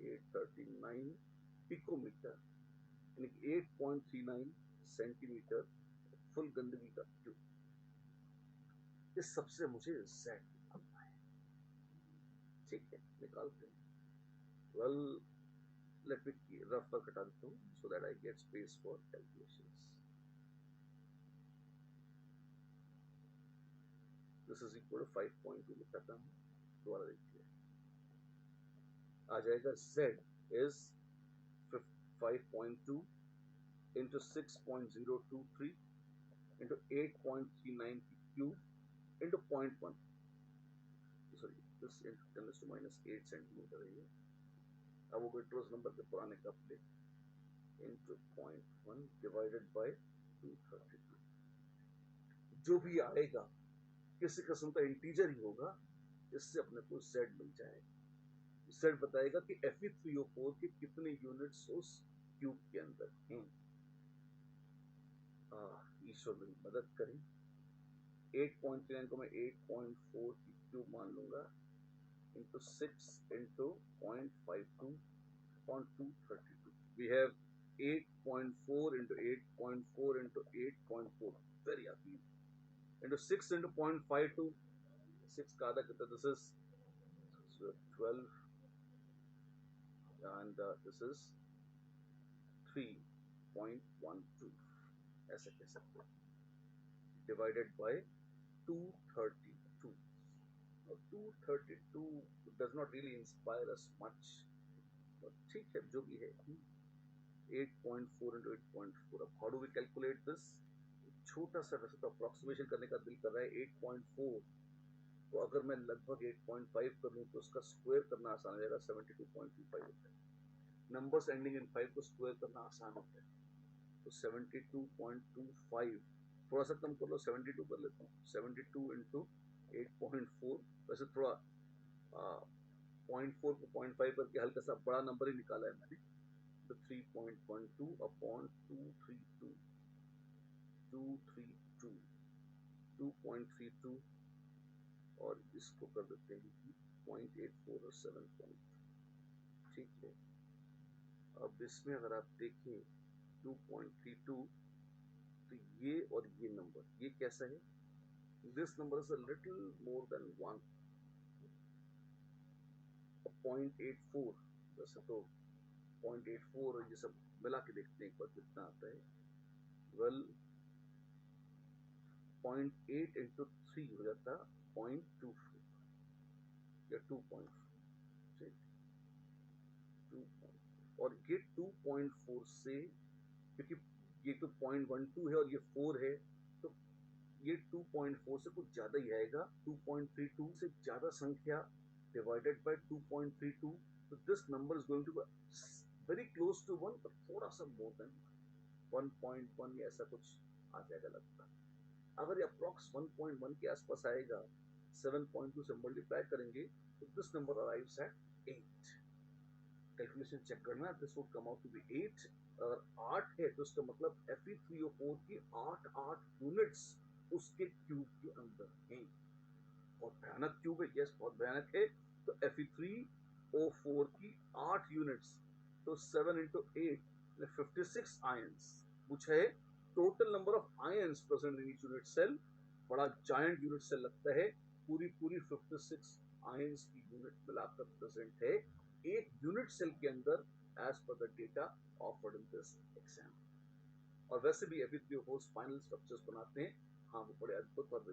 839 पिकोमीटर, यानी 8.39 सेंटीमीटर फुल गंदगी का क्यूब। इस सबसे मुझे Z निकालना है। ठीक है, निकालते हैं। Well, let me rough work hटा देता हूँ so that I get space for calculations। This is equal to 5.2 लिखता हूँ, दोबारा देखिए, आ जाएगा Z is 5.2 into 6.023 into 8.39 cube into 0.1, sorry this into 10 to minus 8 centimeter है ये, अब वो विट्रोस नंबर के पुराने कप ले into 0.1 divided by 232। जो भी आएगा किसी किस्म का इंटीजर ही होगा, इससे अपने को Z मिल जाएगा। Z बताएगा कि Fe3O4 के कितने यूनिट्स उस क्यूब के अंदर हैं। ईश्वर मेरी मदद करें। 8.39 को मैं 8.4 की क्यूब मान लूंगा into 6 into 0.52 upon 232। We have 8.4 into 8.4 into 8.4, very happy, into 6 into 0.52, 6 का आधा कितना, this is 12 and this is 3.12, ऐसा कह सकते हैं, divided by 232। Now 232 does not really inspire us much, but ठीक है, जो भी है। 8.4 into 8.4, अब how do we calculate this? छोटा सा वैसे तो अप्रोक्सीमेशन करने का दिल कर रहा है। 8.4 तो अगर मैं लगभग 8.5 कर लूँ तो उसका स्क्वायर करना आसान हो जाएगा, 72.25 होता है। नंबर्स एंडिंग इन 5 को स्क्वायर करना आसान होता है, तो 72.25 थोड़ा सा कम कर लो, 72 कर लेता हूँ। 72 into 8.4, वैसे थोड़ा 0.4 को 0.5 करके हल्का सा बड़ा नंबर ही निकाला है मैंने, तो 3.12 upon 232 2.32 और इसको कर देते हैं 0.84 और 7. ठीक है, अब इसमें अगर आप देखें 2.32, तो ये और ये नंबर, ये कैसा है, this number is a little more than 1। 0.84, वैसे तो 0.84 और ये सब मिला के देखते हैं एक बार कितना आता है। वेल 0.8 into 3 हो जाता 0.24 या 2.4, 2.4, और ये 2.4 से, क्योंकि ये तो 0.12 है और ये 4 है, तो ये 2.4 से कुछ ज्यादा ही आएगा। 2.32 से ज्यादा संख्या डिवाइडेड बाय 2.32, तो this number is going to be very close to 1, but थोड़ा सा मोर देन 1.1 या ऐसा कुछ आ जाएगा लगता है। अगर ये अप्रॉक्स 1.1 के आसपास आएगा, 7.2 से मल्टीप्लाई करेंगे तो this number arrives at 8। Calculation check करना, this would come out to be 8। अगर 8 है तो इसका मतलब Fe3O4 की 8 यूनिट्स उसके क्यूब के अंदर हैं। बहुत भयानक ट्यूब है, यस बहुत भयानक है। तो Fe3O4 की 8 यूनिट्स, तो 7 into 8 56 आयंस, कुछ है total number of ions present in each unit cell. बड़ा जायंट यूनिट सेल लगता है, पूरी पूरी 56 आयंस की यूनिट मिलाकर प्रेजेंट है एक यूनिट सेल के अंदर, as per the data offered in this exam. और वैसे भी Fe3O4 स्पाइनल स्ट्रक्चर्स बनाते हैं, हाँ वो बड़े अद्भुत और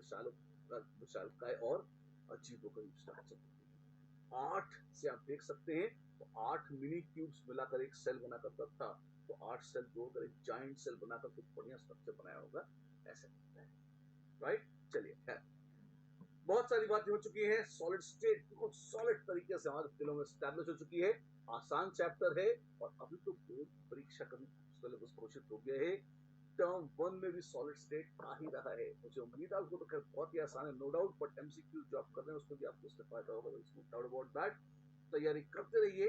विशालकाय और अजीबोगरीब स्ट्रक्चर होते हैं। 8 से आप देख सकते हैं, तो 8 मिनी क्यूब्स मिलाकर एक सेल बना करता था, तो 8 सेल जोड़कर एक जाइंट सेल बनाकर कुछ बढ़िया स्ट्रक्चर बनाया होगा, ऐसा लगता है, राइट। चलिए खैर, बहुत सारी बातें हो चुकी हैं। सॉलिड स्टेट बिल्कुल सॉलिड तरीके से हमारे दिलों में स्टैब्लिश हो चुकी है। आसान चैप्टर है, और अभी तो बोर्ड परीक्षा का भी सिलेबस घोषित हो गया है। टर्म 1 में भी सॉलिड स्टेट आ ही रहा है, मुझे उम्मीद है आपको तो खैर बहुत ही आसान है, नो डाउट, बट एमसीक्यू जो आप कर रहे हैं उसमें भी आपको इससे फायदा होगा, नो डाउट अबाउट दैट। तैयारी करते रहिए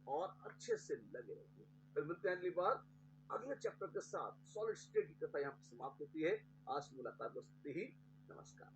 और अच्छे से लगे रहिए। फिर मिलते हैं अगली बार अगले चैप्टर के साथ। सॉलिड स्टेट की कथा यहाँ पर समाप्त होती है। आज मुलाकात बस इतनी ही। नमस्कार।